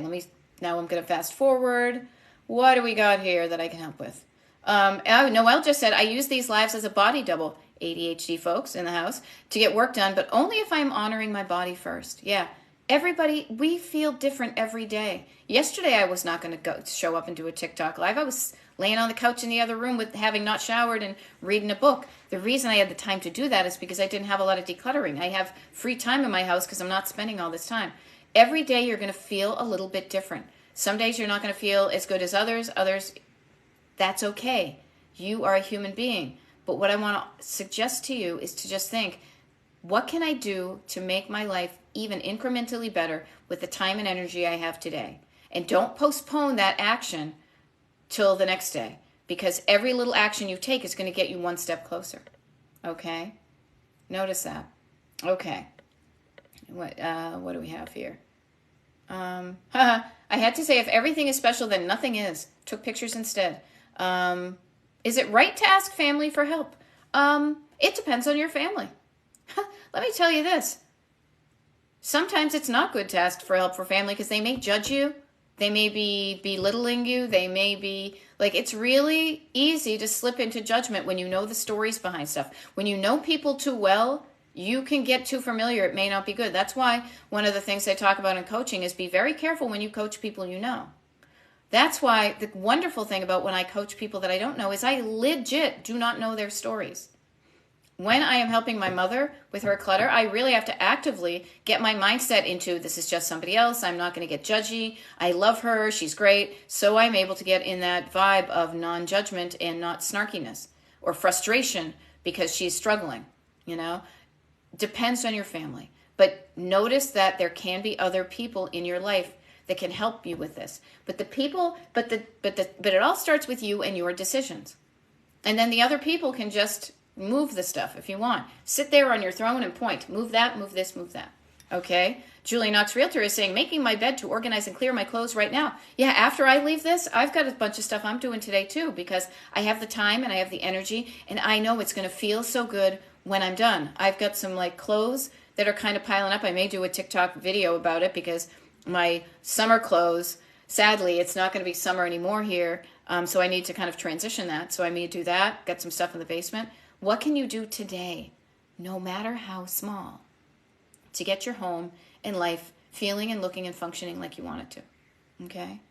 now I'm going to fast forward. What do we got here that I can help with? Noelle just said, I use these lives as a body double, ADHD folks in the house, to get work done, but only if I'm honoring my body first. Yeah. Everybody, we feel different every day. Yesterday, I was not going to show up and do a TikTok live. I was laying on the couch in the other room with having not showered and reading a book. The reason I had the time to do that is because I didn't have a lot of decluttering. I have free time in my house because I'm not spending all this time. Every day, you're going to feel a little bit different. Some days, you're not going to feel as good as others. Others, that's okay. You are a human being. But what I want to suggest to you is to just think, what can I do to make my life even incrementally better with the time and energy I have today? And don't postpone that action till the next day, because every little action you take is going to get you one step closer. Okay? Notice that. Okay. What do we have here? I had to say, if everything is special, then nothing is. Took pictures instead. Is it right to ask family for help? It depends on your family. Let me tell you this. Sometimes it's not good to ask for help for family because they may judge you. They may be belittling you. They may be it's really easy to slip into judgment when you know the stories behind stuff. When you know people too well, you can get too familiar. It may not be good. That's why one of the things I talk about in coaching is be very careful when you coach people you know. That's why the wonderful thing about when I coach people that I don't know is I legit do not know their stories. When I am helping my mother with her clutter, I really have to actively get my mindset into this is just somebody else. I'm not going to get judgy. I love her. She's great. So I'm able to get in that vibe of non-judgment and not snarkiness or frustration because she's struggling, Depends on your family. But notice that there can be other people in your life that can help you with this. But it all starts with you and your decisions. And then the other people can just move the stuff if you want. Sit there on your throne and point. Move that, move this, move that. Okay? Julie Knox Realtor is saying, making my bed to organize and clear my clothes right now. Yeah, after I leave this, I've got a bunch of stuff I'm doing today too, because I have the time and I have the energy, and I know it's going to feel so good when I'm done. I've got some clothes that are kind of piling up. I may do a TikTok video about it because my summer clothes, sadly, it's not going to be summer anymore here, so I need to kind of transition that. So I may do that, got some stuff in the basement. What can you do today, no matter how small, to get your home and life feeling and looking and functioning like you want it to? Okay?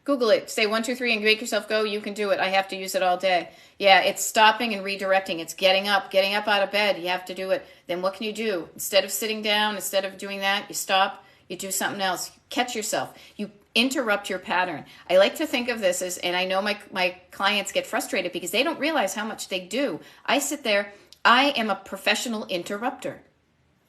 Google it. Say 1, 2, 3 and make yourself go. You can do it. I have to use it all day. Yeah, it's stopping and redirecting. It's getting up out of bed. You have to do it. Then what can you do? Instead of sitting down, instead of doing that, you stop, you do something else. Catch yourself. You interrupt your pattern. I like to think of this as, and I know my clients get frustrated because they don't realize how much they do. I sit there, I am a professional interrupter.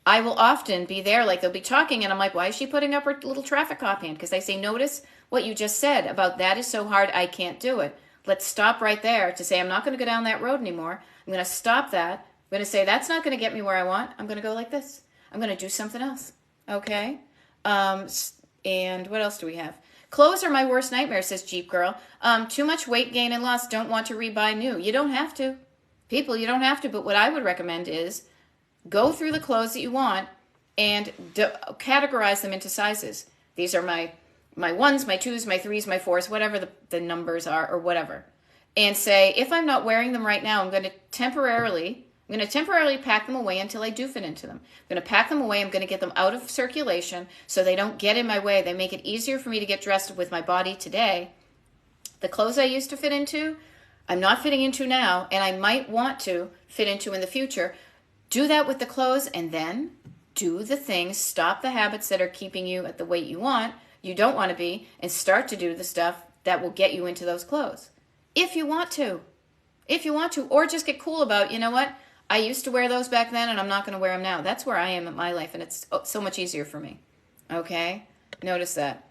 I will often be there, they'll be talking, and I'm like, why is she putting up her little traffic cop hand? Because I say, notice what you just said about that is so hard, I can't do it. Let's stop right there to say, I'm not going to go down that road anymore. I'm going to stop that. I'm going to say, that's not going to get me where I want. I'm going to go like this. I'm going to do something else. Okay? And what else do we have? Clothes are my worst nightmare, says Jeep Girl. Too much weight gain and loss. Don't want to rebuy new. You don't have to. People, you don't have to. But what I would recommend is go through the clothes that you want and categorize them into sizes. These are my ones, my twos, my threes, my fours, whatever the numbers are or whatever. And say, if I'm not wearing them right now, I'm going to temporarily pack them away until I do fit into them. I'm going to pack them away. I'm going to get them out of circulation so they don't get in my way. They make it easier for me to get dressed with my body today. The clothes I used to fit into, I'm not fitting into now, and I might want to fit into in the future. Do that with the clothes, and then do the things, stop the habits that are keeping you at the weight you don't want to be, and start to do the stuff that will get you into those clothes. If you want to, or just get cool about, you know what? I used to wear those back then, and I'm not going to wear them now. That's where I am in my life, and it's so much easier for me. Okay? Notice that.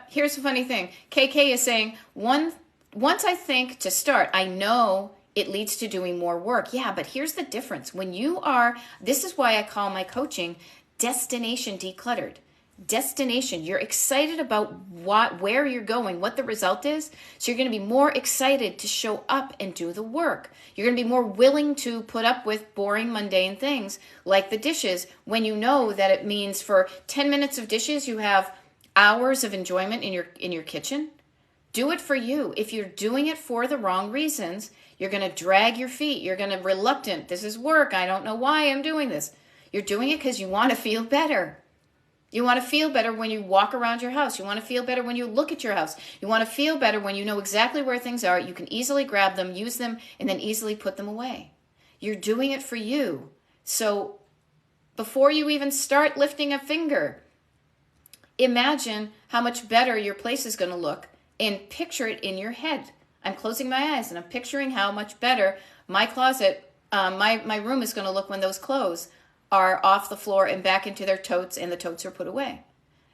Here's the funny thing. KK is saying, once I think to start, I know it leads to doing more work. Yeah, but here's the difference. This is why I call my coaching destination decluttered. Destination. You're excited about where you're going, what the result is. So you're going to be more excited to show up and do the work. You're going to be more willing to put up with boring, mundane things like the dishes when you know that it means for 10 minutes of dishes, you have hours of enjoyment in your kitchen. Do it for you. If you're doing it for the wrong reasons, you're going to drag your feet. You're going to reluctant. This is work. I don't know why I'm doing this. You're doing it because you want to feel better. You want to feel better when you walk around your house. You want to feel better when you look at your house. You want to feel better when you know exactly where things are. You can easily grab them, use them, and then easily put them away. You're doing it for you. So before you even start lifting a finger, imagine how much better your place is going to look and picture it in your head. I'm closing my eyes and I'm picturing how much better my closet, my room is going to look when those clothes are off the floor and back into their totes and the totes are put away.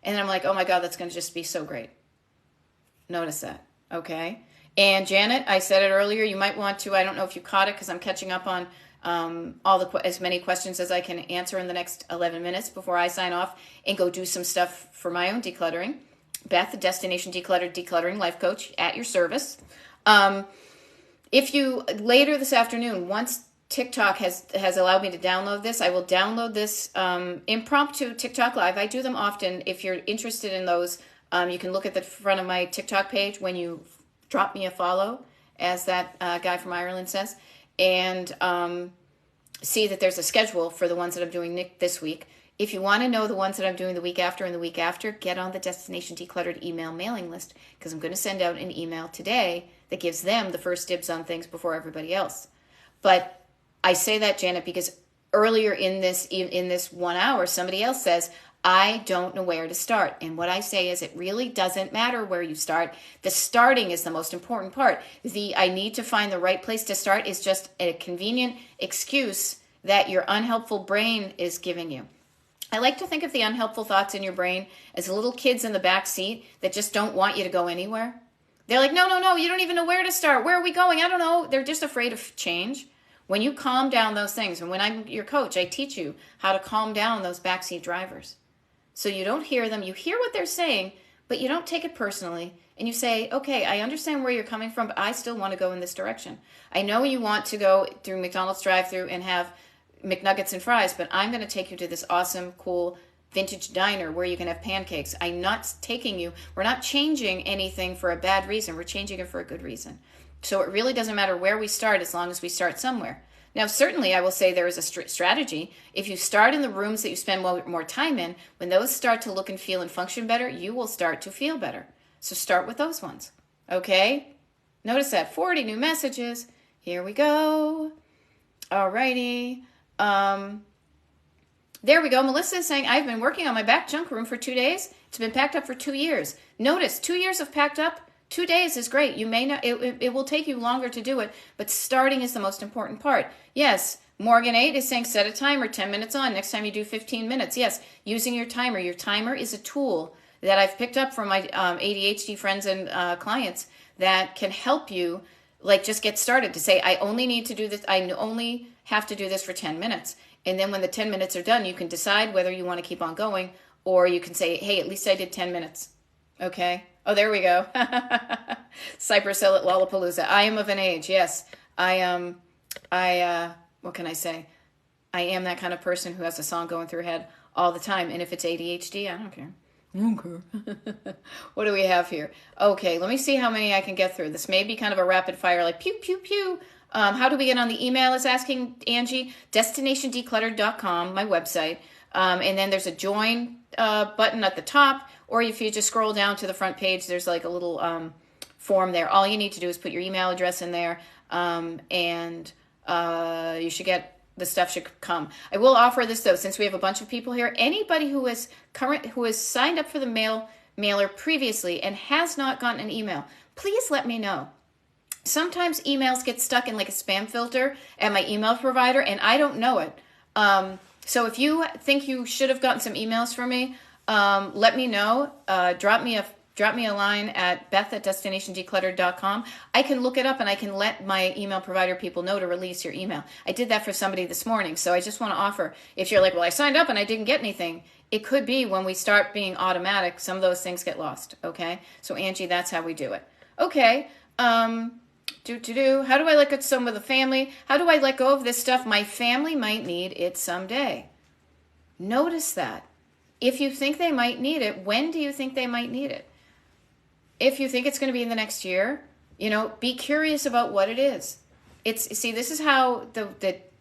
And then I'm like, oh my God, that's going to just be so great. Notice that, okay? And Janet, I said it earlier, you might want to, I don't know if you caught it because I'm catching up on as many questions as I can answer in the next 11 minutes before I sign off and go do some stuff for my own decluttering. Beth, the Destination Decluttering Life Coach, at your service. If you, later this afternoon, once TikTok has allowed me to download this, I will download this impromptu TikTok Live. I do them often. If you're interested in those, you can look at the front of my TikTok page when you drop me a follow, as that guy from Ireland says, and see that there's a schedule for the ones that I'm doing this week. If you want to know the ones that I'm doing the week after and the week after, get on the Destination Decluttered email mailing list, because I'm going to send out an email today that gives them the first dibs on things before everybody else. But I say that, Janet, because earlier in this 1 hour, somebody else says, I don't know where to start. And what I say is it really doesn't matter where you start. The starting is the most important part. I need to find the right place to start is just a convenient excuse that your unhelpful brain is giving you. I like to think of the unhelpful thoughts in your brain as little kids in the back seat that just don't want you to go anywhere. They're like, no, you don't even know where to start. Where are we going? I don't know. They're just afraid of change. When you calm down those things, and when I'm your coach, I teach you how to calm down those backseat drivers. So you don't hear them, you hear what they're saying, but you don't take it personally. And you say, okay, I understand where you're coming from, but I still want to go in this direction. I know you want to go through McDonald's drive-thru and have McNuggets and fries, but I'm going to take you to this awesome, cool, vintage diner where you can have pancakes. I'm not taking you, we're not changing anything for a bad reason, we're changing it for a good reason. So it really doesn't matter where we start as long as we start somewhere. Now, certainly I will say there is a strategy. If you start in the rooms that you spend more time in, when those start to look and feel and function better, you will start to feel better. So start with those ones, okay? Notice that 40 new messages. Here we go. All righty. There we go. Melissa is saying, I've been working on my back junk room for 2 days. It's been packed up for 2 years. Notice, 2 years of packed up. 2 days is great. You may not, it will take you longer to do it, but starting is the most important part. Yes, Morgan 8 is saying set a timer, 10 minutes on. Next time you do 15 minutes. Yes, using your timer. Your timer is a tool that I've picked up from my ADHD friends and clients that can help you, like, just get started, to say, I only need to do this. I only have to do this for 10 minutes. And then when the 10 minutes are done, you can decide whether you want to keep on going, or you can say, hey, at least I did 10 minutes. Okay. Oh, there we go. Cypress Hill at Lollapalooza. I am of an age. Yes. What can I say? I am that kind of person who has a song going through her head all the time. And if it's ADHD, I don't care. Okay. What do we have here? Okay, let me see how many I can get through. This may be kind of a rapid fire, like pew, pew, pew. How do we get on the email is asking Angie. DestinationDecluttered.com, my website. And then there's a join button at the top. Or if you just scroll down to the front page, there's like a little form there. All you need to do is put your email address in there. And you should get, the stuff should come. I will offer this though, since we have a bunch of people here. Anybody who has signed up for the mailer previously and has not gotten an email, please let me know. Sometimes emails get stuck in like a spam filter at my email provider, and I don't know it. So if you think you should have gotten some emails from me, let me know. Drop me a line at beth@destinationdecluttered.com. I can look it up and I can let my email provider people know to release your email. I did that for somebody this morning. So I just want to offer, if you're like, well, I signed up and I didn't get anything, it could be when we start being automatic, some of those things get lost. Okay. So Angie, that's how we do it. Okay. How do I let go of some of the family? How do I let go of this stuff? My family might need it someday. Notice that. If you think they might need it, when do you think they might need it? If you think it's going to be in the next year, be curious about what it is. This is how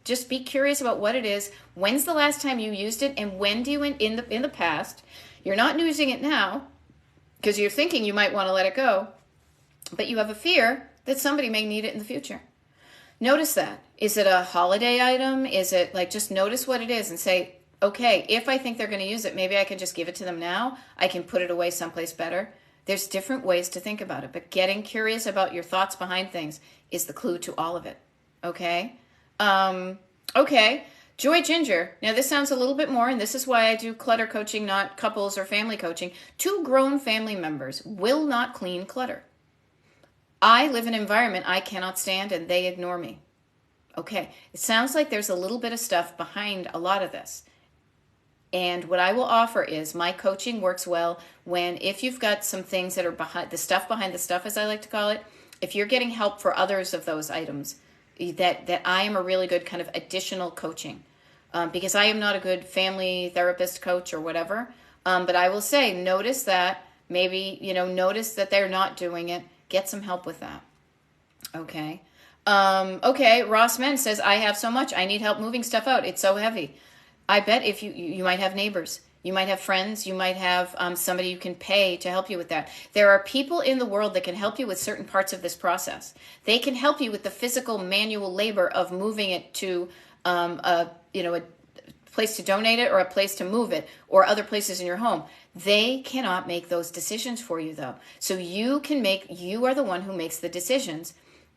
just be curious about what it is. When's the last time you used it, and when do you in the past? You're not using it now because you're thinking you might want to let it go, but you have a fear that somebody may need it in the future. Notice that. Is it a holiday item? Is it like, just notice what it is and say, okay, if I think they're going to use it, maybe I can just give it to them now. I can put it away someplace better. There's different ways to think about it, but getting curious about your thoughts behind things is the clue to all of it. Okay? Okay. Joy Ginger. Now, this sounds a little bit more, and this is why I do clutter coaching, not couples or family coaching. 2 grown family members will not clean clutter. I live in an environment I cannot stand, and they ignore me. Okay. It sounds like there's a little bit of stuff behind a lot of this. And what I will offer is my coaching works well when, if you've got some things that are behind the stuff, as I like to call it, if you're getting help for others of those items, that I am a really good kind of additional coaching. Because I am not a good family therapist coach or whatever. But I will say, notice that notice that they're not doing it. Get some help with that. Okay. Okay. Ross Men says, I have so much. I need help moving stuff out. It's so heavy. I bet if you might have neighbors, you might have friends, you might have somebody you can pay to help you with that. There are people in the world that can help you with certain parts of this process. They can help you with the physical manual labor of moving it to a place to donate it or a place to move it or other places in your home. They cannot make those decisions for you though. So you are the one who makes the decisions,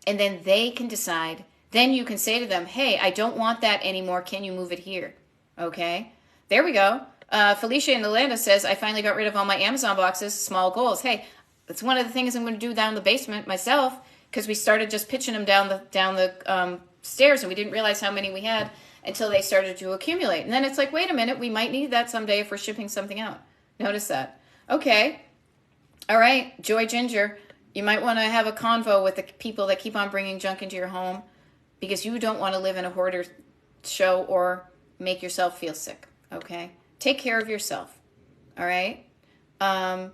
and then they can decide. Then you can say to them, hey, I don't want that anymore. Can you move it here? Okay, there we go. Felicia in Atlanta says, I finally got rid of all my Amazon boxes, small goals. Hey, that's one of the things I'm going to do down the basement myself, because we started just pitching them down the stairs, and we didn't realize how many we had until they started to accumulate. And then it's like, wait a minute, we might need that someday if we're shipping something out. Notice that. Okay. All right, Joy Ginger, you might want to have a convo with the people that keep on bringing junk into your home, because you don't want to live in a hoarder show or make yourself feel sick. Okay? Take care of yourself. All right? Here's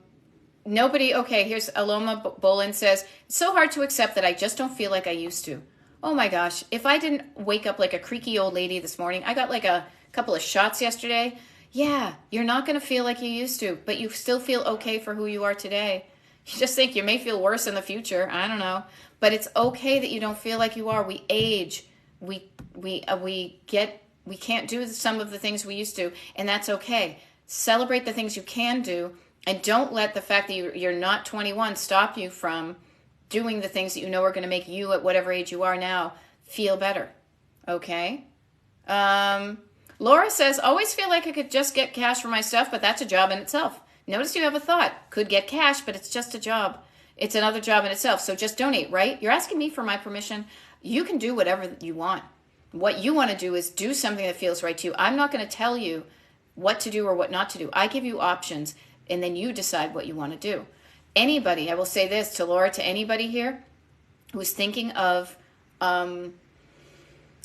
Aloma Bolin says, it's so hard to accept that I just don't feel like I used to. Oh my gosh, if I didn't wake up like a creaky old lady this morning, I got like a couple of shots yesterday. Yeah, you're not going to feel like you used to, but you still feel okay for who you are today. You just think you may feel worse in the future. I don't know. But it's okay that you don't feel like you are. We age. We can't do some of the things we used to, and that's okay. Celebrate the things you can do, and don't let the fact that you're not 21 stop you from doing the things that you know are going to make you, at whatever age you are now, feel better. Okay? Laura says, always feel like I could just get cash for my stuff, but that's a job in itself. Notice you have a thought. Could get cash, but it's just a job. It's another job in itself. So just donate, right? You're asking me for my permission. You can do whatever you want. What you want to do is do something that feels right to you. I'm not going to tell you what to do or what not to do. I give you options, and then you decide what you want to do. Anybody, I will say this to Laura, to anybody here who's thinking of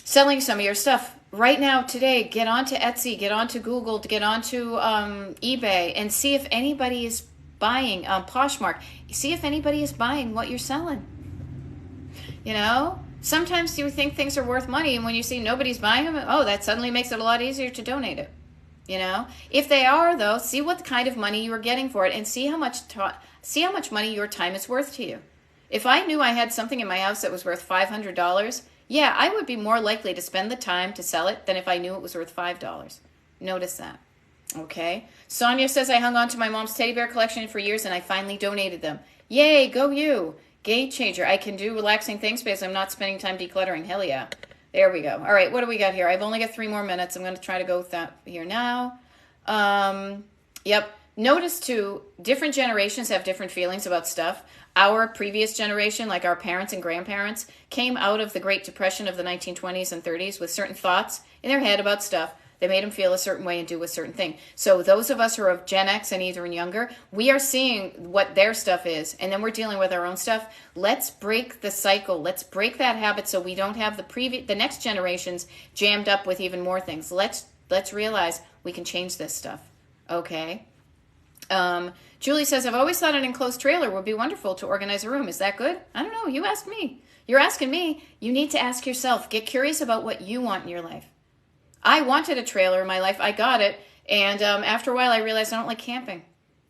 selling some of your stuff, right now, today, get onto Etsy, get onto Google, get onto eBay, and see if anybody is buying, Poshmark, see if anybody is buying what you're selling. You know, sometimes you think things are worth money, and when you see nobody's buying them, oh, that suddenly makes it a lot easier to donate it. You know, if they are, though, see what kind of money you are getting for it, and see how much money your time is worth to you. If I knew I had something in my house that was worth $500, yeah, I would be more likely to spend the time to sell it than if I knew it was worth $5. Notice that. Okay. Sonia says, I hung on to my mom's teddy bear collection for years and I finally donated them. Yay, go you. Game changer. I can do relaxing things because I'm not spending time decluttering. Hell yeah. There we go. All right, what do we got here? I've only got 3 more minutes. I'm going to try to go with that here now. Yep. Notice, too, different generations have different feelings about stuff. Our previous generation, like our parents and grandparents, came out of the Great Depression of the 1920s and 30s with certain thoughts in their head about stuff that made them feel a certain way and do a certain thing. So those of us who are of Gen X and either younger, we are seeing what their stuff is, and then we're dealing with our own stuff. Let's break the cycle. Let's break that habit so we don't have the next generations jammed up with even more things. Let's realize we can change this stuff. Okay? Julie says, I've always thought an enclosed trailer would be wonderful to organize a room. Is that good? I don't know. You ask me. You're asking me. You need to ask yourself. Get curious about what you want in your life. I wanted a trailer in my life. I got it. And after a while, I realized I don't like camping.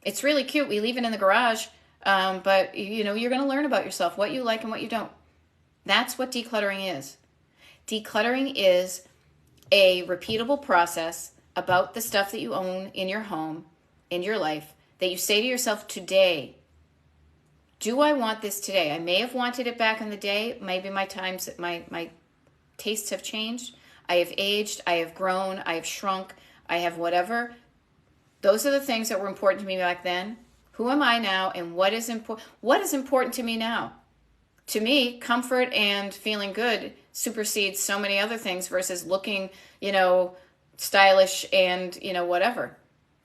It's really cute. We leave it in the garage. But, you know, you're going to learn about yourself, what you like and what you don't. That's what decluttering is. Decluttering is a repeatable process about the stuff that you own in your home, in your life, that you say to yourself today, do I want this today? I may have wanted it back in the day. Maybe my tastes have changed. I have aged. I have grown. I have shrunk. I have whatever. Those are the things that were important to me back then. Who am I now, and what is important to me now? To me, comfort and feeling good supersedes so many other things versus looking, stylish and, whatever.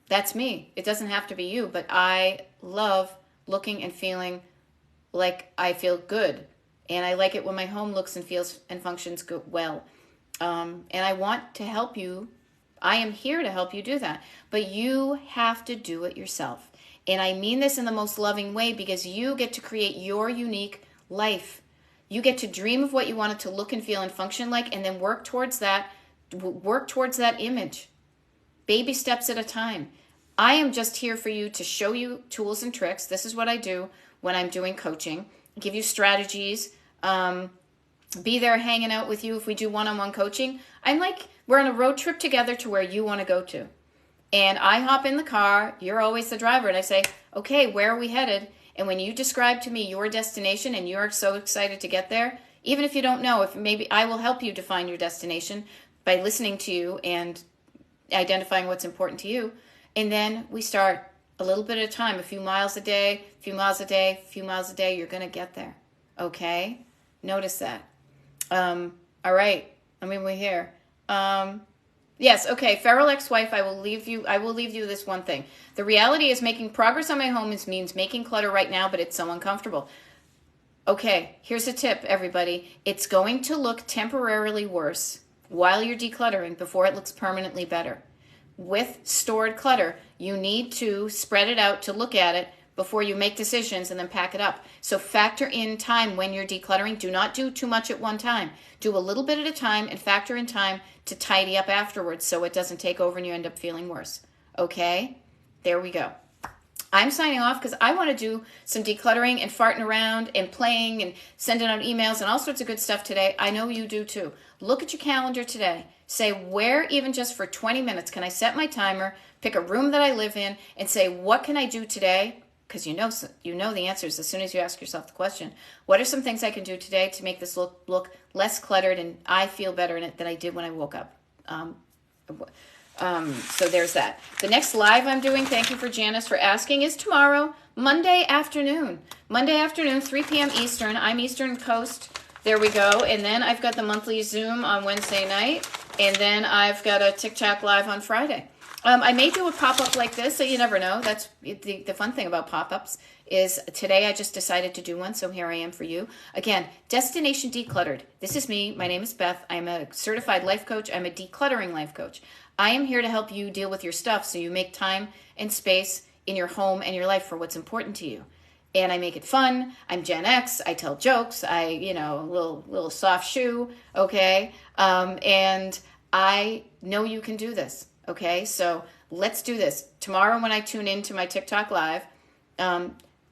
That's me. It doesn't have to be you, but I love looking and feeling like I feel good. And I like it when my home looks and feels and functions well. And I want to help you. I am here to help you do that. But you have to do it yourself. And I mean this in the most loving way because you get to create your unique life. You get to dream of what you want it to look and feel and function like, and then work towards that image. Baby steps at a time. I am just here for you to show you tools and tricks. This is what I do when I'm doing coaching. Give you strategies. Be there hanging out with you if we do one-on-one coaching. I'm like, we're on a road trip together to where you want to go to. And I hop in the car. You're always the driver. And I say, okay, where are we headed? And when you describe to me your destination and you're so excited to get there, even if you don't know, if maybe I will help you define your destination by listening to you and identifying what's important to you. And then we start a little bit at a time, a few miles a day, you're going to get there. Okay? Notice that. All right. We're here. Yes, okay. Feral ex-wife, I will leave you this one thing. The reality is making progress on my home means making clutter right now, but it's so uncomfortable. Okay, here's a tip, everybody. It's going to look temporarily worse while you're decluttering before it looks permanently better. With stored clutter, you need to spread it out to look at it before you make decisions and then pack it up. So factor in time when you're decluttering. Do not do too much at one time. Do a little bit at a time and factor in time to tidy up afterwards so it doesn't take over and you end up feeling worse. Okay? There we go. I'm signing off because I want to do some decluttering and farting around and playing and sending out emails and all sorts of good stuff today. I know you do too. Look at your calendar today. Say, where even just for 20 minutes can I set my timer, pick a room that I live in, and say, what can I do today? Because you know the answers as soon as you ask yourself the question. What are some things I can do today to make this look less cluttered and I feel better in it than I did when I woke up? So there's that. The next live I'm doing, thank you for Janice for asking, is tomorrow, Monday afternoon. Monday afternoon, 3 p.m. Eastern. I'm Eastern Coast. There we go. And then I've got the monthly Zoom on Wednesday night. And then I've got a TikTok live on Friday. I may do a pop-up like this, so you never know. That's the fun thing about pop-ups is today I just decided to do one, so here I am for you. Again, Destination Decluttered. This is me. My name is Beth. I'm a certified life coach. I'm a decluttering life coach. I am here to help you deal with your stuff so you make time and space in your home and your life for what's important to you. And I make it fun. I'm Gen X. I tell jokes. Little soft shoe, okay? And I know you can do this. Okay, so let's do this. Tomorrow when I tune into my TikTok live,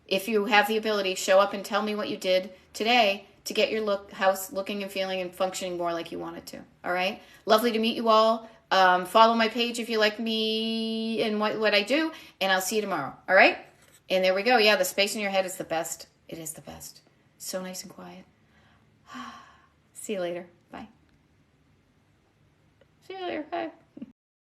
if you have the ability, show up and tell me what you did today to get your house looking and feeling and functioning more like you want it to. All right? Lovely to meet you all. Follow my page if you like me and what I do, and I'll see you tomorrow. All right? And there we go. Yeah, the space in your head is the best. It is the best. So nice and quiet. See you later. Bye. See you later. Bye.